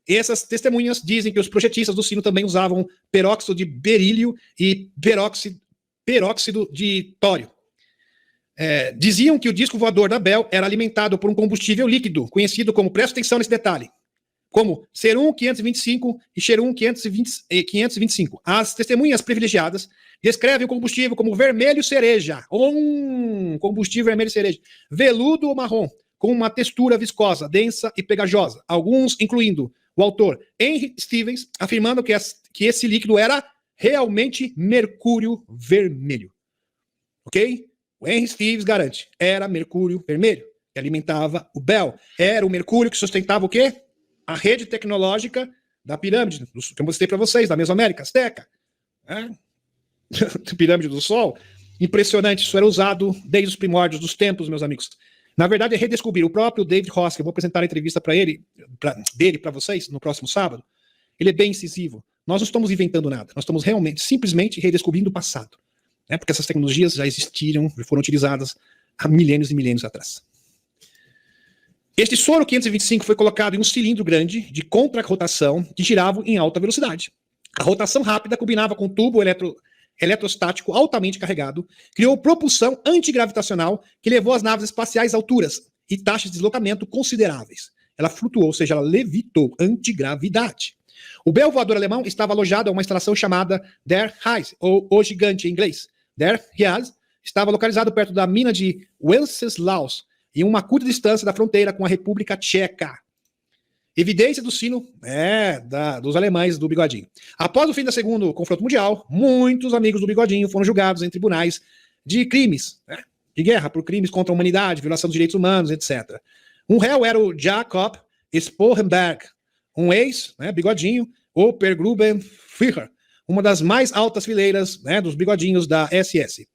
Essas testemunhas dizem que os projetistas do sino também usavam peróxido de berílio e peróxido de tório. Diziam que o disco voador da Bell era alimentado por um combustível líquido, conhecido como, presta atenção nesse detalhe, como Serum 525 e Serum 525. As testemunhas privilegiadas descrevem o combustível como vermelho cereja, combustível vermelho cereja, veludo ou marrom, com uma textura viscosa, densa e pegajosa. Alguns, incluindo o autor Henry Stevens, afirmando que esse líquido era realmente mercúrio vermelho. Ok? O Henry Stevens garante, era mercúrio vermelho, que alimentava o Bell. Era o mercúrio que sustentava o quê? A rede tecnológica da pirâmide, que eu mostrei para vocês, da Mesoamérica, Azteca. Pirâmide do Sol. Impressionante, isso era usado desde os primórdios dos tempos, meus amigos. Na verdade, é redescobrir. O próprio David Hoss, que eu vou apresentar a entrevista dele para vocês no próximo sábado, ele é bem incisivo. Nós não estamos inventando nada, nós estamos realmente, simplesmente redescobrindo o passado. Porque essas tecnologias já existiram, já foram utilizadas há milênios e milênios atrás. Este soro 525 foi colocado em um cilindro grande de contra-rotação que girava em alta velocidade. A rotação rápida combinava com um tubo eletrostático altamente carregado, criou propulsão antigravitacional que levou as naves espaciais a alturas e taxas de deslocamento consideráveis. Ela flutuou, ou seja, ela levitou, antigravidade. O Bell voador alemão estava alojado a uma instalação chamada Der Heis, ou O Gigante em inglês. Der Heis estava localizado perto da mina de Wenceslaus, em uma curta distância da fronteira com a República Tcheca. Evidência do sino dos alemães do bigodinho. Após o fim do Segundo Confronto Mundial, muitos amigos do bigodinho foram julgados em tribunais de crimes, de guerra, por crimes contra a humanidade, violação dos direitos humanos, etc. Um réu era o Jakob Sporenberg, um ex-bigodinho, ou Per Grubenführer, uma das mais altas fileiras dos bigodinhos da SS.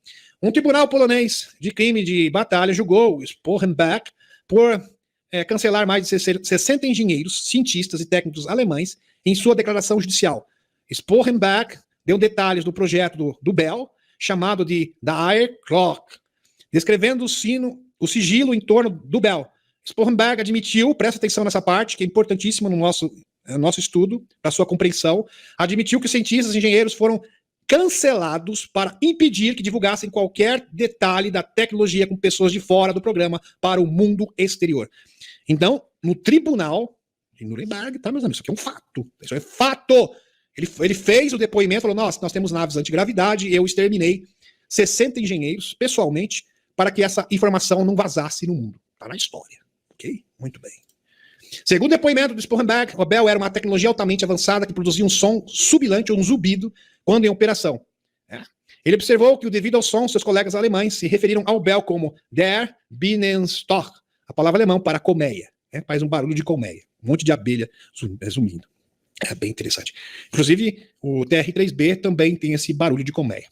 Um tribunal polonês de crime de batalha julgou Sporenberg por cancelar mais de 60 engenheiros, cientistas e técnicos alemães em sua declaração judicial. Sporenberg deu detalhes do projeto do Bell, chamado de Die Glock, descrevendo o sigilo em torno do Bell. Sporenberg admitiu, presta atenção nessa parte, que é importantíssima no nosso estudo, para sua compreensão, admitiu que os cientistas e engenheiros foram cancelados para impedir que divulgassem qualquer detalhe da tecnologia com pessoas de fora do programa para o mundo exterior. Então, no tribunal de Nuremberg, tá, meus amigos? Isso aqui é um fato. Isso é fato. Ele fez o depoimento, falou, nós temos naves antigravidade, eu exterminei 60 engenheiros, pessoalmente, para que essa informação não vazasse no mundo. Tá na história. Ok? Muito bem. Segundo o depoimento do Sporenberg, o Bell era uma tecnologia altamente avançada que produzia um som subilante ou um zumbido quando em operação. Ele observou que, devido ao som, seus colegas alemães se referiram ao Bell como der Bienenstock, a palavra alemã para colmeia. Faz um barulho de colmeia. Um monte de abelha zumbindo. É bem interessante. Inclusive, o TR-3B também tem esse barulho de colmeia.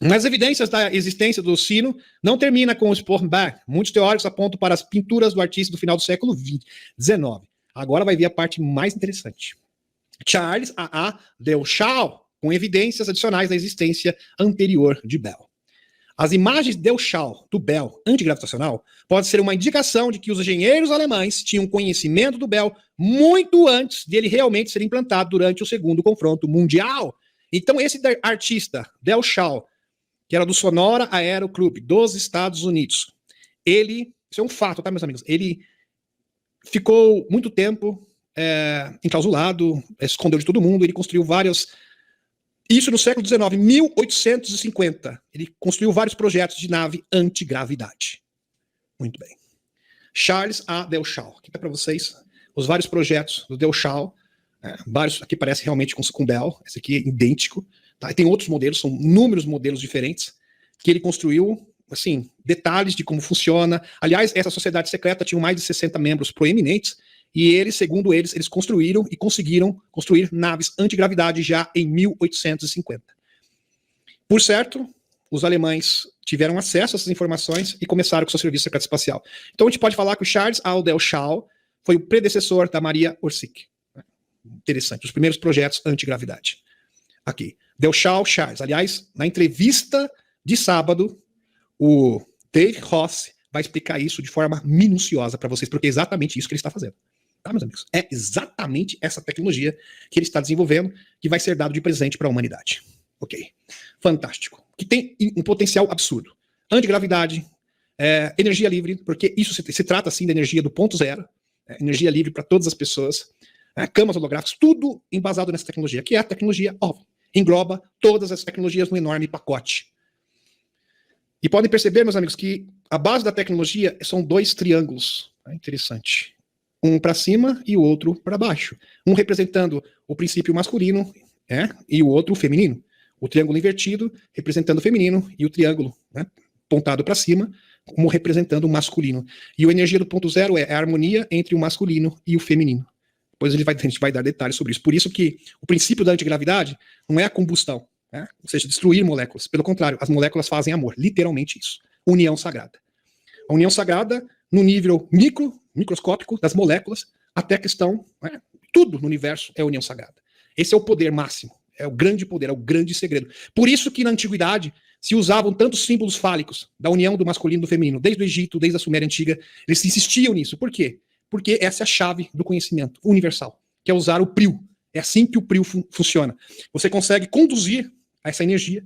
Mas as evidências da existência do sino não termina com o Sporenberg. Muitos teóricos apontam para as pinturas do artista do final do século XIX. Agora vai vir a parte mais interessante. Charles A.A. Deuschau, com evidências adicionais da existência anterior de Bell. As imagens Deuschau do Bell antigravitacional pode ser uma indicação de que os engenheiros alemães tinham conhecimento do Bell muito antes dele realmente ser implantado durante o segundo confronto mundial. Então esse artista, Deuschau, que era do Sonora Aero Club dos Estados Unidos, isso é um fato, tá, meus amigos? Ele ficou muito tempo enclausulado, escondeu de todo mundo, ele construiu várias... Isso no século XIX, 1850. Ele construiu vários projetos de nave antigravidade. Muito bem. Charles A. Deuschau. Aqui está para vocês os vários projetos do Deuschau. Vários, aqui parece realmente com Bell. Esse aqui é idêntico. Tá? E tem outros modelos, são inúmeros modelos diferentes que ele construiu, assim, detalhes de como funciona. Aliás, essa sociedade secreta tinha mais de 60 membros proeminentes. E eles, segundo eles construíram e conseguiram construir naves antigravidade já em 1850. Por certo, os alemães tiveram acesso a essas informações e começaram com seu serviço secreto espacial. Então a gente pode falar que o Charles A. Deuschau foi o predecessor da Maria Orsic. Interessante, os primeiros projetos antigravidade. Aqui, Deuschau, Charles. Aliás, na entrevista de sábado, o Dave Ross vai explicar isso de forma minuciosa para vocês, porque é exatamente isso que ele está fazendo. Tá, meus amigos? É exatamente essa tecnologia que ele está desenvolvendo que vai ser dado de presente para a humanidade. Ok. Fantástico. Que tem um potencial absurdo. Antigravidade, energia livre, porque isso se trata, assim, da energia do ponto zero, energia livre para todas as pessoas, camas holográficas, tudo embasado nessa tecnologia, que é a tecnologia OVNI. Engloba todas as tecnologias num enorme pacote. E podem perceber, meus amigos, que a base da tecnologia são dois triângulos. Interessante. Um para cima e o outro para baixo. Um representando o princípio masculino e o outro o feminino. O triângulo invertido representando o feminino e o triângulo pontado para cima como representando o masculino. E a energia do ponto zero é a harmonia entre o masculino e o feminino. Depois a gente vai dar detalhes sobre isso. Por isso que o princípio da antigravidade não é a combustão, ou seja, destruir moléculas. Pelo contrário, as moléculas fazem amor. Literalmente isso. União sagrada. A união sagrada no nível microscópico das moléculas, até a questão, tudo no universo é união sagrada. Esse é o poder máximo, é o grande poder, é o grande segredo. Por isso que na antiguidade se usavam tantos símbolos fálicos da união do masculino e do feminino, desde o Egito, desde a Suméria antiga, eles insistiam nisso. Por quê? Porque essa é a chave do conhecimento universal, que é usar o PRIO. É assim que o PRIO funciona. Você consegue conduzir essa energia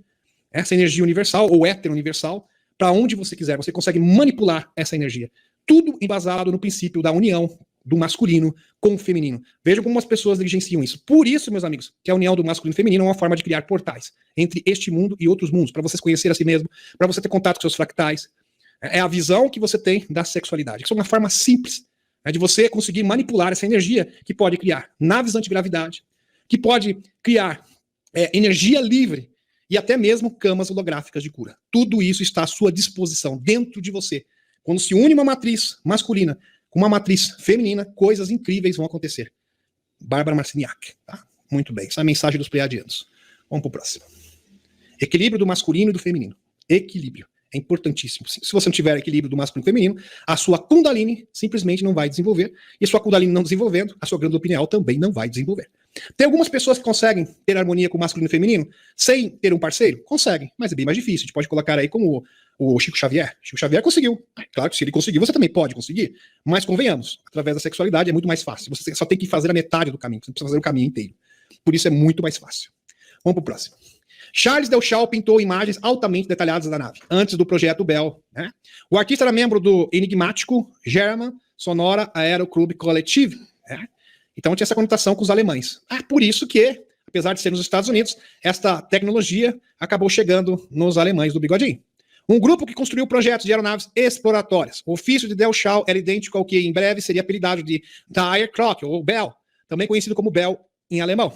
universal ou hétero-universal para onde você quiser. Você consegue manipular essa energia. Tudo embasado no princípio da união do masculino com o feminino. Vejam como as pessoas negligenciam isso. Por isso, meus amigos, que a união do masculino e feminino é uma forma de criar portais entre este mundo e outros mundos, para vocês conhecerem a si mesmo, para você ter contato com seus fractais. É a visão que você tem da sexualidade. Isso é uma forma simples de você conseguir manipular essa energia que pode criar naves antigravidade, que pode criar energia livre e até mesmo camas holográficas de cura. Tudo isso está à sua disposição, dentro de você. Quando se une uma matriz masculina com uma matriz feminina, coisas incríveis vão acontecer. Bárbara Marciniak. Tá? Muito bem. Essa é a mensagem dos pleiadianos. Vamos para o próximo. Equilíbrio do masculino e do feminino. Equilíbrio. É importantíssimo. Se você não tiver equilíbrio do masculino e do feminino, a sua Kundalini simplesmente não vai desenvolver. E a sua Kundalini não desenvolvendo, a sua glândula pineal também não vai desenvolver. Tem algumas pessoas que conseguem ter harmonia com o masculino e o feminino sem ter um parceiro? Conseguem, mas é bem mais difícil. A gente pode colocar aí como o Chico Xavier. Chico Xavier conseguiu. Claro que se ele conseguiu, você também pode conseguir. Mas convenhamos, através da sexualidade é muito mais fácil. Você só tem que fazer a metade do caminho. Você não precisa fazer o caminho inteiro. Por isso é muito mais fácil. Vamos para o próximo. Charles Delchaux pintou imagens altamente detalhadas da nave, antes do projeto Bell, né? O artista era membro do enigmático German Sonora Aeroclub Collective, né? Então tinha essa conotação com os alemães. Por isso que, apesar de ser nos Estados Unidos, esta tecnologia acabou chegando nos alemães do bigodinho. Um grupo que construiu projetos de aeronaves exploratórias. O ofício de Delchaux era idêntico ao que em breve seria apelidado de Dire Clock, ou Bell, também conhecido como Bell em alemão.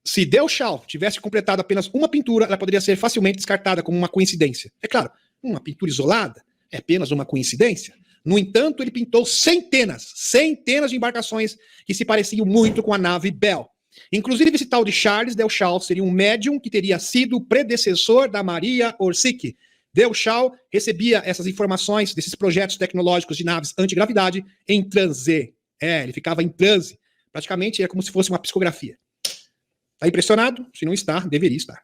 Se Delchaux tivesse completado apenas uma pintura, ela poderia ser facilmente descartada como uma coincidência. É claro, uma pintura isolada é apenas uma coincidência. No entanto, ele pintou centenas de embarcações que se pareciam muito com a nave Bell. Inclusive, esse tal de Charles Delchaux seria um médium que teria sido o predecessor da Maria Orsic. Delchaux recebia essas informações desses projetos tecnológicos de naves antigravidade em transe. Ele ficava em transe. Praticamente é como se fosse uma psicografia. Está impressionado? Se não está, deveria estar.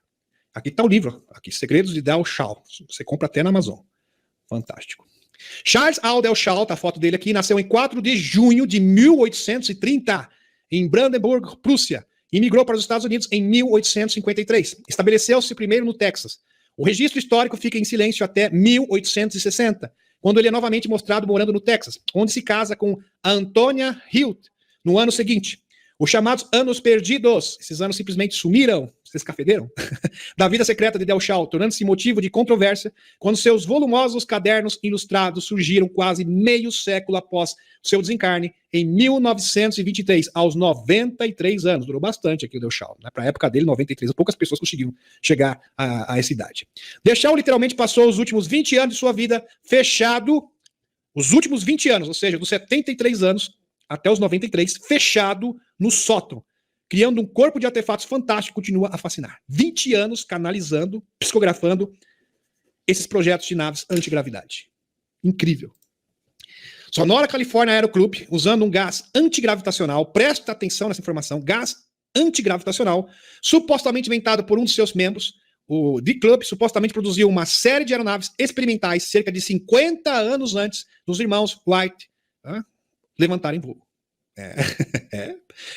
Aqui está o livro, aqui, Segredos de Delchaux. Você compra até na Amazon. Fantástico. Charles A. Delchaux, tá a foto dele aqui, nasceu em 4 de junho de 1830, em Brandenburg, Prússia, e migrou para os Estados Unidos em 1853. Estabeleceu-se primeiro no Texas. O registro histórico fica em silêncio até 1860, quando ele é novamente mostrado morando no Texas, onde se casa com Antonia Hilt, no ano seguinte. Os chamados anos perdidos, esses anos simplesmente sumiram, vocês cafederam, da vida secreta de Delchaux, tornando-se motivo de controvérsia quando seus volumosos cadernos ilustrados surgiram quase meio século após seu desencarne, em 1923, aos 93 anos. Durou bastante aqui o Delchaux, né? Para a época dele, 93, poucas pessoas conseguiram chegar a essa idade. Delchaux literalmente passou os últimos 20 anos de sua vida fechado, os últimos 20 anos, ou seja, dos 73 anos até os 93, fechado no sótão, criando um corpo de artefatos fantástico que continua a fascinar. 20 anos canalizando, psicografando esses projetos de naves antigravidade. Incrível. Sonora California Aeroclub, usando um gás antigravitacional, presta atenção nessa informação, gás antigravitacional, supostamente inventado por um de seus membros, o D-Club, supostamente produziu uma série de aeronaves experimentais cerca de 50 anos antes dos irmãos Wright levantarem voo.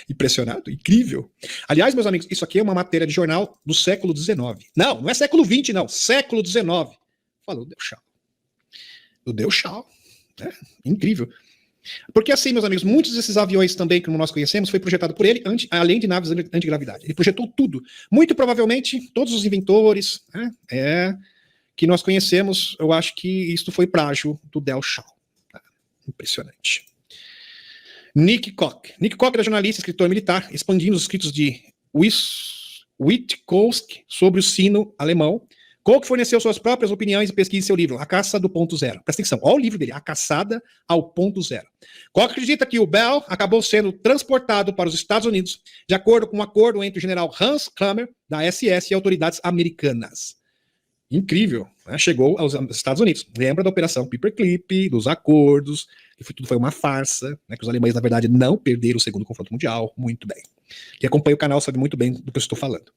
Impressionado, incrível. Aliás, meus amigos, isso aqui é uma matéria de jornal do século XIX. Não é século XX, não. Século XIX. Falou do Delchaux. Incrível. Porque assim, meus amigos, muitos desses aviões também, como nós conhecemos, foi projetado por ele, além de naves antigravidade. Ele projetou tudo. Muito provavelmente, todos os inventores que nós conhecemos, eu acho que isso foi plágio do Delchaux. Impressionante. Nick Koch. Nick Koch era jornalista e escritor militar, expandindo os escritos de Witkowski sobre o sino alemão. Koch forneceu suas próprias opiniões e pesquisas em seu livro, A Caça do Ponto Zero. Presta atenção, olha o livro dele, A Caçada ao Ponto Zero. Koch acredita que o Bell acabou sendo transportado para os Estados Unidos de acordo com um acordo entre o general Hans Klammer, da SS, e autoridades americanas. Incrível, né? Chegou aos Estados Unidos. Lembra da Operação Paperclip, dos acordos, que tudo foi uma farsa, né? Que os alemães, na verdade, não perderam o segundo confronto mundial. Muito bem. Quem acompanha o canal sabe muito bem do que eu estou falando.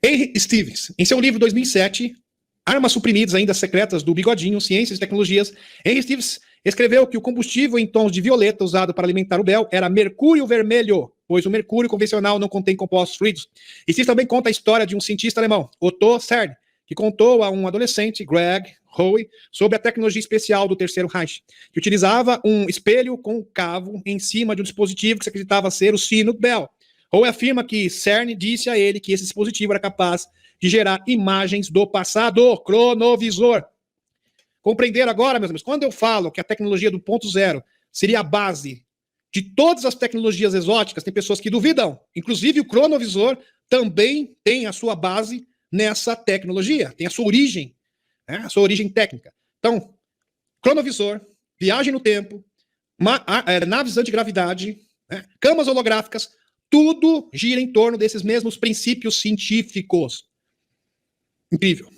Henry Stevens, em seu livro 2007, Armas Suprimidas Ainda Secretas do Bigodinho, Ciências e Tecnologias, Henry Stevens escreveu que o combustível em tons de violeta usado para alimentar o Bell era mercúrio vermelho, pois o mercúrio convencional não contém compostos fluidos. E Stevens também conta a história de um cientista alemão, Otto Cern, que contou a um adolescente, Greg Howe, sobre a tecnologia especial do Terceiro Reich, que utilizava um espelho côncavo em cima de um dispositivo que se acreditava ser o sino Bell. Howe afirma que Cern disse a ele que esse dispositivo era capaz de gerar imagens do passado, cronovisor. Compreenderam agora, meus amigos? Quando eu falo que a tecnologia do ponto zero seria a base de todas as tecnologias exóticas, tem pessoas que duvidam. Inclusive o cronovisor também tem a sua base nessa tecnologia, tem a sua origem, né? A sua origem técnica. Então, cronovisor, viagem no tempo, naves antigravidade, né? Camas holográficas, tudo gira em torno desses mesmos princípios científicos. Incrível.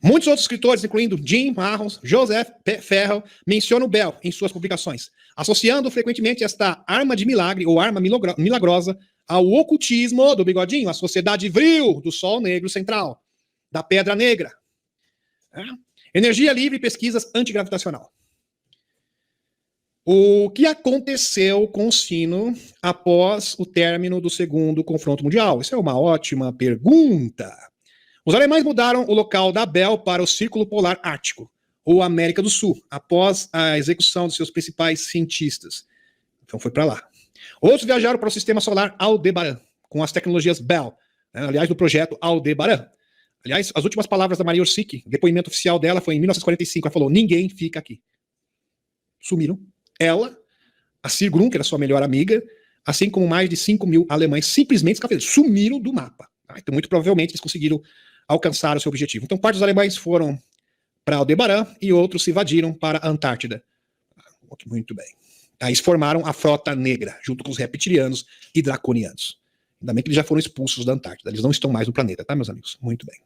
Muitos outros escritores, incluindo Jim Marros, Joseph Farrell, mencionam o Bell em suas publicações, associando frequentemente esta arma de milagre ou arma milagrosa ao ocultismo do bigodinho, a sociedade vril do Sol Negro Central, da Pedra Negra. Energia livre e pesquisas antigravitacional. O que aconteceu com o sino após o término do segundo confronto mundial? Isso é uma ótima pergunta. Os alemães mudaram o local da Bell para o Círculo Polar Ártico, ou América do Sul, após a execução de seus principais cientistas. Então foi para lá. Outros viajaram para o sistema solar Aldebaran, com as tecnologias Bell, né, aliás, do projeto Aldebaran. Aliás, as últimas palavras da Maria Orsic, o depoimento oficial dela foi em 1945, ela falou, ninguém fica aqui. Sumiram. Ela, a Sigrun, que era sua melhor amiga, assim como mais de 5 mil alemães, simplesmente sumiram do mapa. Tá? Então, muito provavelmente, eles conseguiram alcançar o seu objetivo. Então, parte dos alemães foram para Aldebaran e outros se evadiram para a Antártida. Muito bem. Aí eles formaram a Frota Negra, junto com os reptilianos e draconianos. Ainda bem que eles já foram expulsos da Antártida. Eles não estão mais no planeta, tá, meus amigos? Muito bem.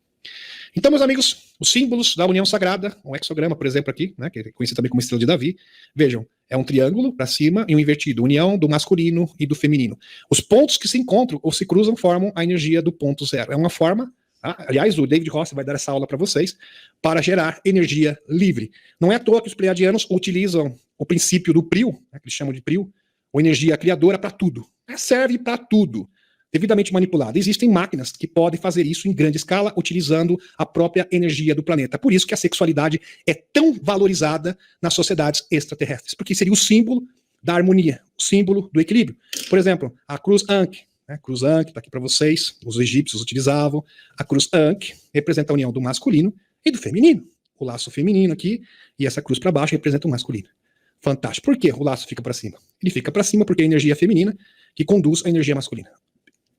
Então, meus amigos, os símbolos da união sagrada, um hexograma, por exemplo, aqui, né, que é conhecido também como estrela de Davi, vejam, é um triângulo para cima e um invertido, união do masculino e do feminino. Os pontos que se encontram ou se cruzam formam a energia do ponto zero. É uma forma, tá? Aliás, o David Rossi vai dar essa aula para vocês, para gerar energia livre. Não é à toa que os pleiadianos utilizam o princípio do PRIO, né, que eles chamam de PRIO, ou energia criadora para tudo. Serve para tudo. Devidamente manipulada. Existem máquinas que podem fazer isso em grande escala, utilizando a própria energia do planeta. Por isso que a sexualidade é tão valorizada nas sociedades extraterrestres, porque seria o símbolo da harmonia, o símbolo do equilíbrio. Por exemplo, a cruz Ankh, né? Cruz Ankh está aqui para vocês, os egípcios utilizavam. A cruz Ankh representa a união do masculino e do feminino. O laço feminino aqui e essa cruz para baixo representa o masculino. Fantástico. Por que o laço fica para cima? Ele fica para cima porque é a energia feminina que conduz a energia masculina.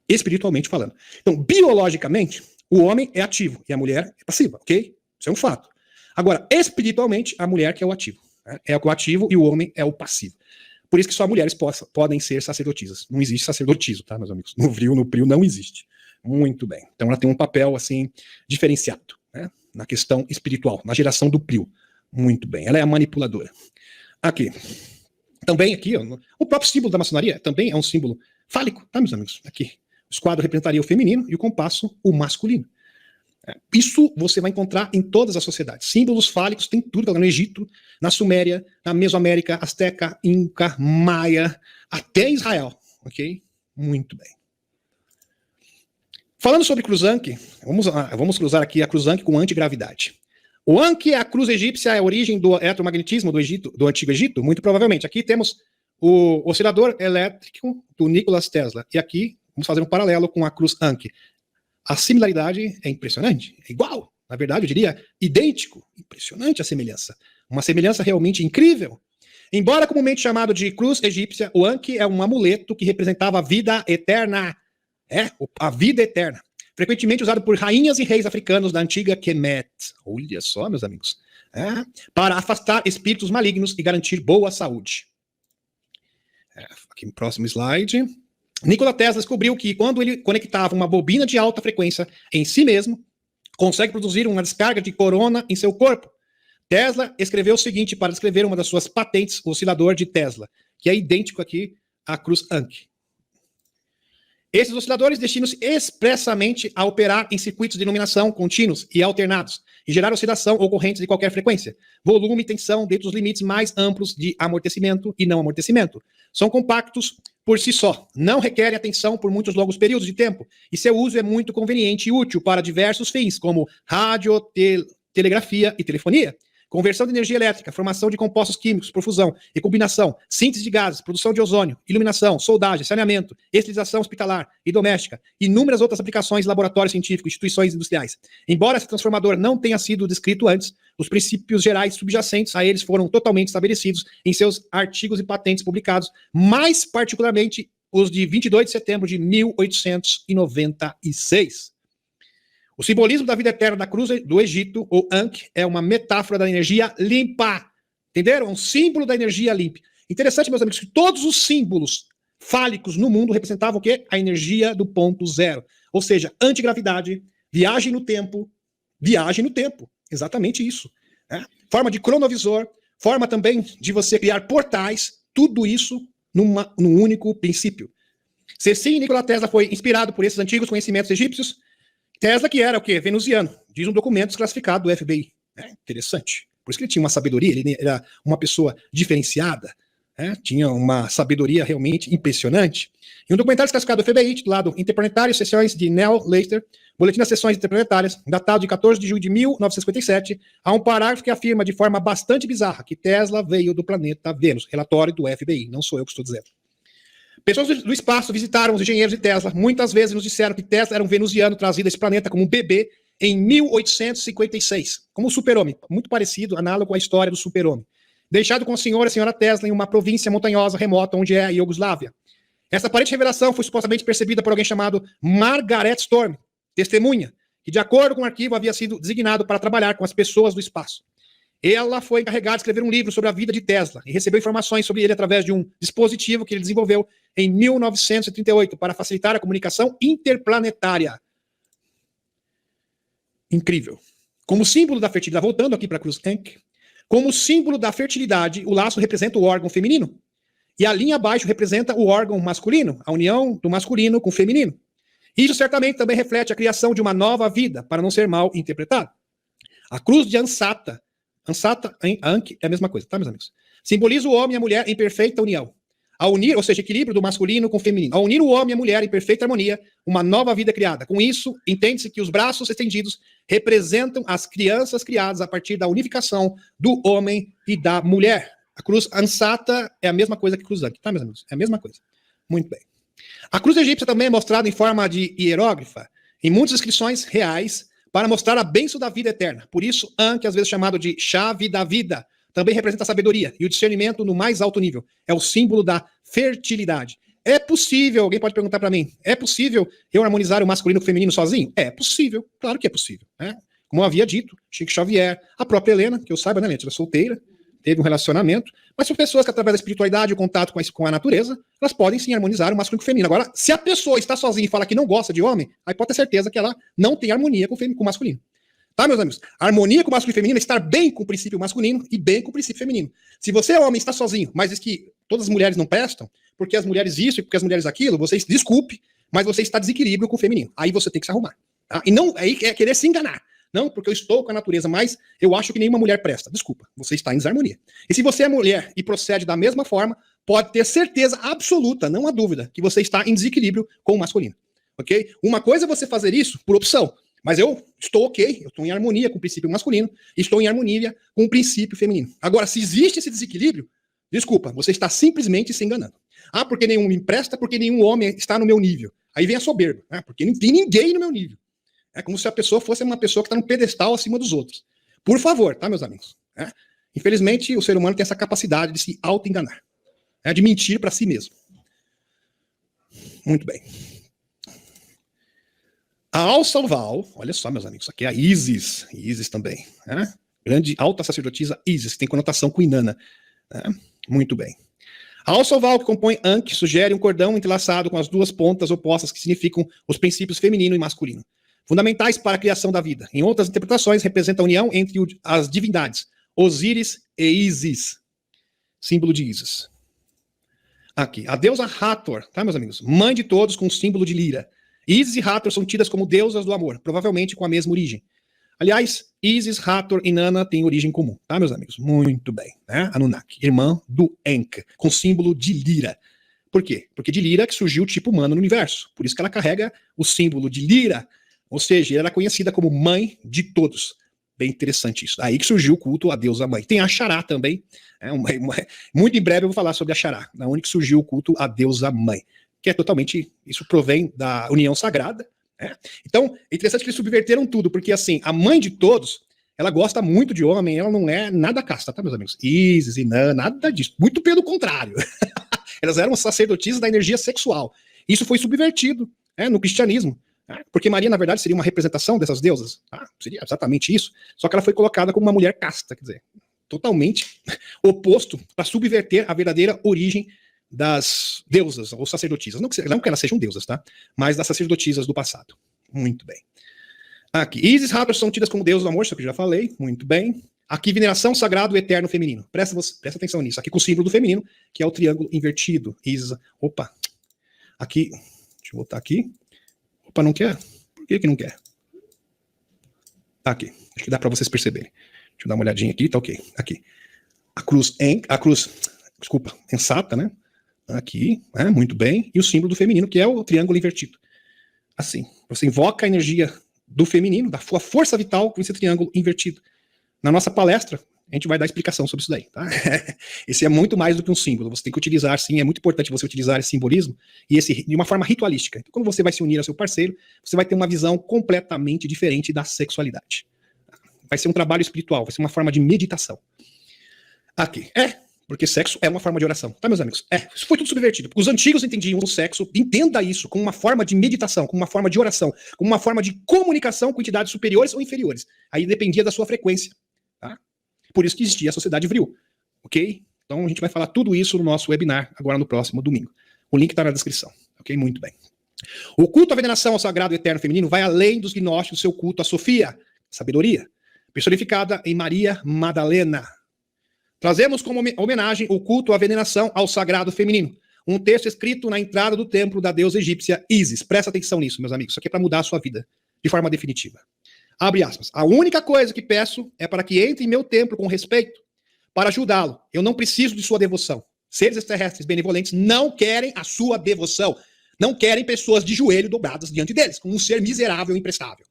Espiritualmente falando. Então, biologicamente, o homem é ativo e a mulher é passiva, ok? Isso é um fato. Agora, espiritualmente, a mulher que é o ativo. Né? É o ativo e o homem é o passivo. Por isso que só mulheres podem ser sacerdotisas. Não existe sacerdotismo, tá, meus amigos? No PRIO não existe. Muito bem. Então, ela tem um papel, assim, diferenciado, né? Na questão espiritual, na geração do PRIO. Muito bem. Ela é a manipuladora. Aqui. Também aqui, ó, o próprio símbolo da maçonaria também é um símbolo fálico, tá, meus amigos? Aqui. O esquadro representaria o feminino e o compasso o masculino. Isso você vai encontrar em todas as sociedades. Símbolos fálicos tem tudo, no Egito, na Suméria, na Mesoamérica, Azteca, Inca, Maia, até Israel, ok? Muito bem. Falando sobre cruz Ankh, vamos cruzar aqui a cruz Ankh com antigravidade. O Ankh é a cruz egípcia, é a origem do eletromagnetismo do Antigo Egito, muito provavelmente. Aqui temos o oscilador elétrico do Nikola Tesla, e aqui vamos fazer um paralelo com a cruz Ankh. A similaridade é impressionante, é igual, na verdade eu diria idêntico, impressionante a semelhança. Uma semelhança realmente incrível. Embora comumente chamado de cruz egípcia, o Ankh é um amuleto que representava a vida eterna. A vida eterna. Frequentemente usado por rainhas e reis africanos da antiga Kemet. Olha só, meus amigos. Para afastar espíritos malignos e garantir boa saúde. Aqui no próximo slide. Nikola Tesla descobriu que quando ele conectava uma bobina de alta frequência em si mesmo, consegue produzir uma descarga de corona em seu corpo. Tesla escreveu o seguinte para descrever uma das suas patentes, o oscilador de Tesla, que é idêntico aqui à cruz Ankh. Esses osciladores destinam-se expressamente a operar em circuitos de iluminação contínuos e alternados, e gerar oscilação ou correntes de qualquer frequência, volume e tensão dentro dos limites mais amplos de amortecimento e não amortecimento. São compactos por si só, não requerem atenção por muitos longos períodos de tempo, e seu uso é muito conveniente e útil para diversos fins, como rádio, telegrafia e telefonia. Conversão de energia elétrica, formação de compostos químicos, profusão e combinação, síntese de gases, produção de ozônio, iluminação, soldagem, saneamento, esterilização hospitalar e doméstica, e inúmeras outras aplicações em laboratórios científicos, instituições industriais. Embora esse transformador não tenha sido descrito antes, os princípios gerais subjacentes a eles foram totalmente estabelecidos em seus artigos e patentes publicados, mais particularmente os de 22 de setembro de 1896. O simbolismo da vida eterna da cruz do Egito, ou Ankh, é uma metáfora da energia limpa. Entenderam? Um símbolo da energia limpa. Interessante, meus amigos, que todos os símbolos fálicos no mundo representavam o quê? A energia do ponto zero. Ou seja, antigravidade, viagem no tempo. Exatamente isso. Forma de cronovisor, forma também de você criar portais, tudo isso num único princípio. Se sim, Nikola Tesla foi inspirado por esses antigos conhecimentos egípcios, Tesla que era o quê? Venusiano. Diz um documento desclassificado do FBI. Interessante. Por isso que ele tinha uma sabedoria, ele era uma pessoa diferenciada. Tinha uma sabedoria realmente impressionante. Em um documentário classificado do FBI, titulado Interplanetárias Sessões de Neil Leister, Boletim das Sessões Interplanetárias, datado de 14 de julho de 1957, há um parágrafo que afirma de forma bastante bizarra que Tesla veio do planeta Vênus. Relatório do FBI, não sou eu que estou dizendo. Pessoas do espaço visitaram os engenheiros de Tesla, muitas vezes nos disseram que Tesla era um venusiano trazido a esse planeta como um bebê em 1856, como o super-homem, muito parecido, análogo à história do super-homem. Deixado com o senhor e a senhora Tesla em uma província montanhosa remota, onde é a Iugoslávia. Essa aparente revelação foi supostamente percebida por alguém chamado Margaret Storm, testemunha, que de acordo com o arquivo havia sido designado para trabalhar com as pessoas do espaço. Ela foi encarregada de escrever um livro sobre a vida de Tesla e recebeu informações sobre ele através de um dispositivo que ele desenvolveu em 1938 para facilitar a comunicação interplanetária. Incrível. Como símbolo da fertilidade, voltando aqui para a Cruz Enck, como símbolo da fertilidade, o laço representa o órgão feminino. E a linha abaixo representa o órgão masculino, a união do masculino com o feminino. Isso certamente também reflete a criação de uma nova vida, para não ser mal interpretado. A cruz de Ansata em Ankh é a mesma coisa, tá, meus amigos? Simboliza o homem e a mulher em perfeita união. A unir, ou seja, equilíbrio do masculino com o feminino. A unir o homem e a mulher em perfeita harmonia, uma nova vida criada. Com isso, entende-se que os braços estendidos representam as crianças criadas a partir da unificação do homem e da mulher. A cruz Ansata é a mesma coisa que a cruz Ankh, tá, meus amigos? É a mesma coisa. Muito bem. A cruz egípcia também é mostrada em forma de hieróglifa, em muitas inscrições reais, para mostrar a bênção da vida eterna. Por isso, Ankh, às vezes chamado de chave da vida, também representa a sabedoria e o discernimento no mais alto nível. É o símbolo da fertilidade. É possível, alguém pode perguntar para mim, é possível eu harmonizar o masculino com o feminino sozinho? É possível, claro que é possível. Né? Como eu havia dito, Chico Xavier, a própria Helena, que eu saiba, né, ela é solteira, teve um relacionamento, mas são pessoas que, através da espiritualidade e o contato com a natureza, elas podem sim harmonizar o masculino com o feminino. Agora, se a pessoa está sozinha e fala que não gosta de homem, aí pode ter certeza que ela não tem harmonia com o masculino. Tá, meus amigos? A harmonia com o masculino e feminino é estar bem com o princípio masculino e bem com o princípio feminino. Se você é homem e está sozinho, mas diz que todas as mulheres não prestam, porque as mulheres isso e porque as mulheres aquilo, você desculpe, mas você está desequilíbrio com o feminino. Aí você tem que se arrumar. Tá? E não aí é querer se enganar. Não, porque eu estou com a natureza, mas eu acho que nenhuma mulher presta. Desculpa, você está em desarmonia. E se você é mulher e procede da mesma forma, pode ter certeza absoluta, não há dúvida, que você está em desequilíbrio com o masculino. Ok? Uma coisa é você fazer isso por opção, mas eu estou ok, eu estou em harmonia com o princípio masculino e estou em harmonia com o princípio feminino. Agora, se existe esse desequilíbrio, desculpa, você está simplesmente se enganando. Ah, porque nenhum me empresta, porque nenhum homem está no meu nível. Aí vem a soberba, né? Porque não tem ninguém no meu nível. É como se a pessoa fosse uma pessoa que está num pedestal acima dos outros. Por favor, tá, meus amigos? Infelizmente, o ser humano tem essa capacidade de se auto-enganar, de mentir para si mesmo. Muito bem. A Al-Salval, olha só, meus amigos, aqui é a Isis também. Grande alta sacerdotisa Isis, que tem conotação com Inanna. Muito bem. A Al-Salval, que compõe Ankh, sugere um cordão entrelaçado com as duas pontas opostas que significam os princípios feminino e masculino, fundamentais para a criação da vida. Em outras interpretações, representa a união entre as divindades, Osíris e Isis, símbolo de Isis. Aqui, a deusa Hathor, tá, meus amigos? Mãe de todos com o símbolo de lira. Isis e Hathor são tidas como deusas do amor, provavelmente com a mesma origem. Aliás, Isis, Hathor e Inanna têm origem comum, tá, meus amigos? Muito bem, né? Anunnaki, irmã do Enki, com símbolo de lira. Por quê? Porque de lira que surgiu o tipo humano no universo. Por isso que ela carrega o símbolo de lira, ou seja, ela é conhecida como mãe de todos. Bem interessante isso. Aí que surgiu o culto à deusa mãe. Tem a Xará também. Muito em breve eu vou falar sobre a Xará, da onde que surgiu o culto à deusa mãe, que é totalmente, isso provém da união sagrada. Então, é interessante que eles subverteram tudo, porque assim, a mãe de todos, ela gosta muito de homem, ela não é nada casta, tá, meus amigos? Isis, Inanna, nada disso. Muito pelo contrário. Elas eram sacerdotisas da energia sexual. Isso foi subvertido no cristianismo. Porque Maria, na verdade, seria uma representação dessas deusas. Seria exatamente isso. Só que ela foi colocada como uma mulher casta, quer dizer, totalmente oposto para subverter a verdadeira origem das deusas ou sacerdotisas. Não que elas sejam deusas, tá? Mas das sacerdotisas do passado. Muito bem. Aqui, Isis e Hathor são tidas como deusas do amor, isso que eu já falei. Muito bem. Aqui, veneração sagrado eterno feminino. Presta atenção nisso. Aqui com o símbolo do feminino, que é o triângulo invertido. Isis. Opa. Aqui. Deixa eu botar aqui. Opa, não quer? Por que não quer? Aqui. Acho que dá para vocês perceberem. Deixa eu dar uma olhadinha aqui. Tá ok. Aqui. A cruz desculpa, sensata, né? Aqui, né? Muito bem. E o símbolo do feminino, que é o triângulo invertido. Assim, você invoca a energia do feminino, da sua força vital, com esse triângulo invertido. Na nossa palestra, a gente vai dar explicação sobre isso daí, tá? Esse é muito mais do que um símbolo. Você tem que utilizar, sim, é muito importante você utilizar esse simbolismo e de uma forma ritualística. Então, quando você vai se unir ao seu parceiro, você vai ter uma visão completamente diferente da sexualidade. Vai ser um trabalho espiritual, vai ser uma forma de meditação. Aqui, porque sexo é uma forma de oração, tá, meus amigos? Isso foi tudo subvertido. Os antigos entendiam o sexo, entenda isso, como uma forma de meditação, como uma forma de oração, como uma forma de comunicação com entidades superiores ou inferiores. Aí dependia da sua frequência, tá? Por isso que existia a sociedade vril, ok? Então a gente vai falar tudo isso no nosso webinar, agora no próximo domingo. O link está na descrição, ok? Muito bem. O culto à veneração ao sagrado eterno feminino vai além dos gnósticos do seu culto à Sofia, sabedoria, personificada em Maria Madalena. Trazemos como homenagem o culto à veneração ao sagrado feminino. Um texto escrito na entrada do templo da deusa egípcia Ísis. Presta atenção nisso, meus amigos. Isso aqui é para mudar a sua vida de forma definitiva. Abre aspas. A única coisa que peço é para que entre em meu templo com respeito para ajudá-lo. Eu não preciso de sua devoção. Seres extraterrestres benevolentes não querem a sua devoção. Não querem pessoas de joelho dobradas diante deles, como um ser miserável e imprestável.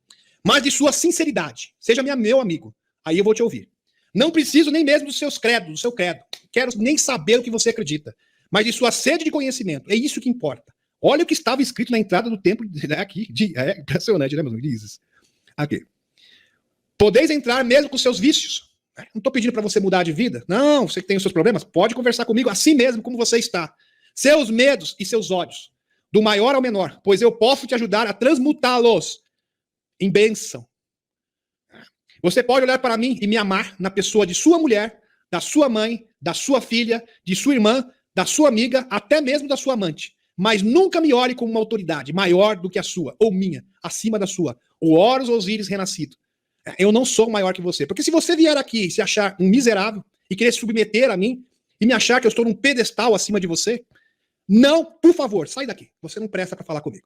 Mas de sua sinceridade. Seja meu amigo. Aí eu vou te ouvir. Não preciso nem mesmo dos seus credos, do seu credo. Quero nem saber o que você acredita. Mas de sua sede de conhecimento. É isso que importa. Olha o que estava escrito na entrada do templo aqui. É impressionante, né, meus amigos? Aqui. Podeis entrar mesmo com seus vícios. Não estou pedindo para você mudar de vida. Não, você que tem os seus problemas, pode conversar comigo assim mesmo como você está. Seus medos e seus ódios. Do maior ao menor. Pois eu posso te ajudar a transmutá-los em bênção. Você pode olhar para mim e me amar na pessoa de sua mulher, da sua mãe, da sua filha, de sua irmã, da sua amiga, até mesmo da sua amante. Mas nunca me olhe como uma autoridade maior do que a sua, ou minha, acima da sua. O Horus Osíris renascido. Eu não sou maior que você. Porque se você vier aqui e se achar um miserável e querer se submeter a mim e me achar que eu estou num pedestal acima de você, não, por favor, sai daqui. Você não presta para falar comigo.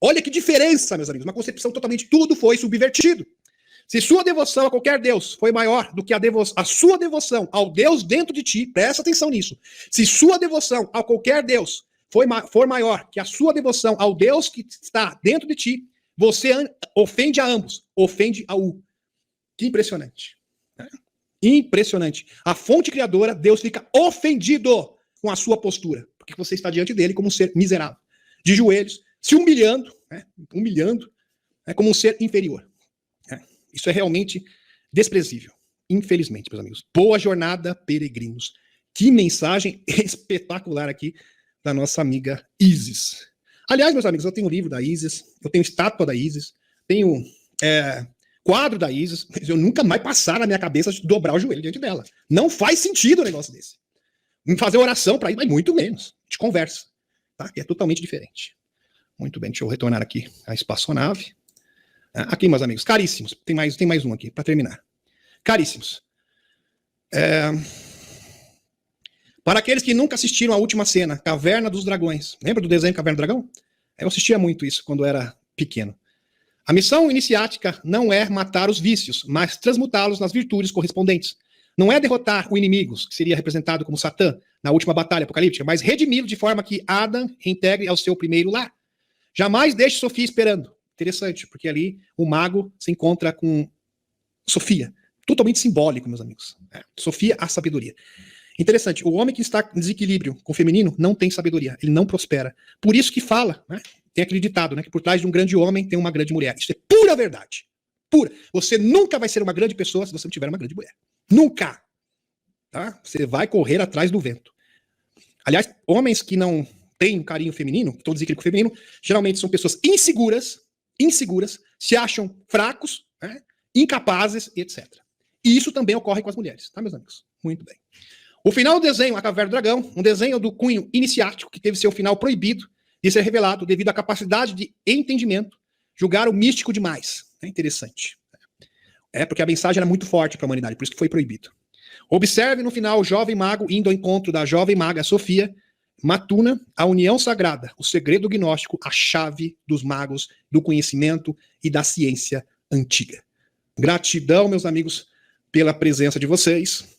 Olha que diferença, meus amigos. Uma concepção totalmente, tudo foi subvertido. Se sua devoção a qualquer Deus foi maior do que a sua devoção ao Deus dentro de ti, presta atenção nisso. Se sua devoção a qualquer Deus for maior que a sua devoção ao Deus que está dentro de ti, você ofende a ambos, ofende a um. Que impressionante. Impressionante. A fonte criadora, Deus fica ofendido com a sua postura, porque você está diante dele como um ser miserável, de joelhos, se humilhando, como um ser inferior. Isso é realmente desprezível, infelizmente, meus amigos. Boa jornada, peregrinos. Que mensagem espetacular aqui da nossa amiga Ísis. Aliás, meus amigos, eu tenho o livro da Ísis, eu tenho estátua da Ísis, tenho quadro da Ísis, mas eu nunca mais passar na minha cabeça de dobrar o joelho diante dela. Não faz sentido um negócio desse. Fazer oração para ir, mas muito menos. A gente conversa, tá? É totalmente diferente. Muito bem, deixa eu retornar aqui à espaçonave. Aqui, meus amigos, caríssimos. Tem mais um aqui, para terminar. Caríssimos. Para aqueles que nunca assistiram a última cena, Caverna dos Dragões. Lembra do desenho Caverna do Dragão? Eu assistia muito isso quando era pequeno. A missão iniciática não é matar os vícios, mas transmutá-los nas virtudes correspondentes. Não é derrotar o inimigo, que seria representado como Satã, na última batalha apocalíptica, mas redimi-lo de forma que Adam reintegre ao seu primeiro lar. Jamais deixe Sofia esperando. Interessante, porque ali o mago se encontra com Sofia. Totalmente simbólico, meus amigos. Sofia, a sabedoria. Interessante, o homem que está em desequilíbrio com o feminino não tem sabedoria, ele não prospera. Por isso que fala, né? Tem aquele ditado, né? Que por trás de um grande homem tem uma grande mulher. Isso é pura verdade. Pura. Você nunca vai ser uma grande pessoa se você não tiver uma grande mulher. Nunca. Tá? Você vai correr atrás do vento. Aliás, homens que não têm um carinho feminino, que estão desequilibrando com o feminino, geralmente são pessoas inseguras, se acham fracos, né? Incapazes, etc. E isso também ocorre com as mulheres, tá, meus amigos? Muito bem. O final do desenho, A Caverna do Dragão, um desenho do cunho iniciático, que teve seu final proibido de ser revelado devido à capacidade de entendimento, julgar o místico demais. É interessante. Porque a mensagem era muito forte para a humanidade, por isso que foi proibido. Observe no final o jovem mago indo ao encontro da jovem maga Sofia, Matuna, a união sagrada, o segredo gnóstico, a chave dos magos, do conhecimento e da ciência antiga. Gratidão, meus amigos, pela presença de vocês.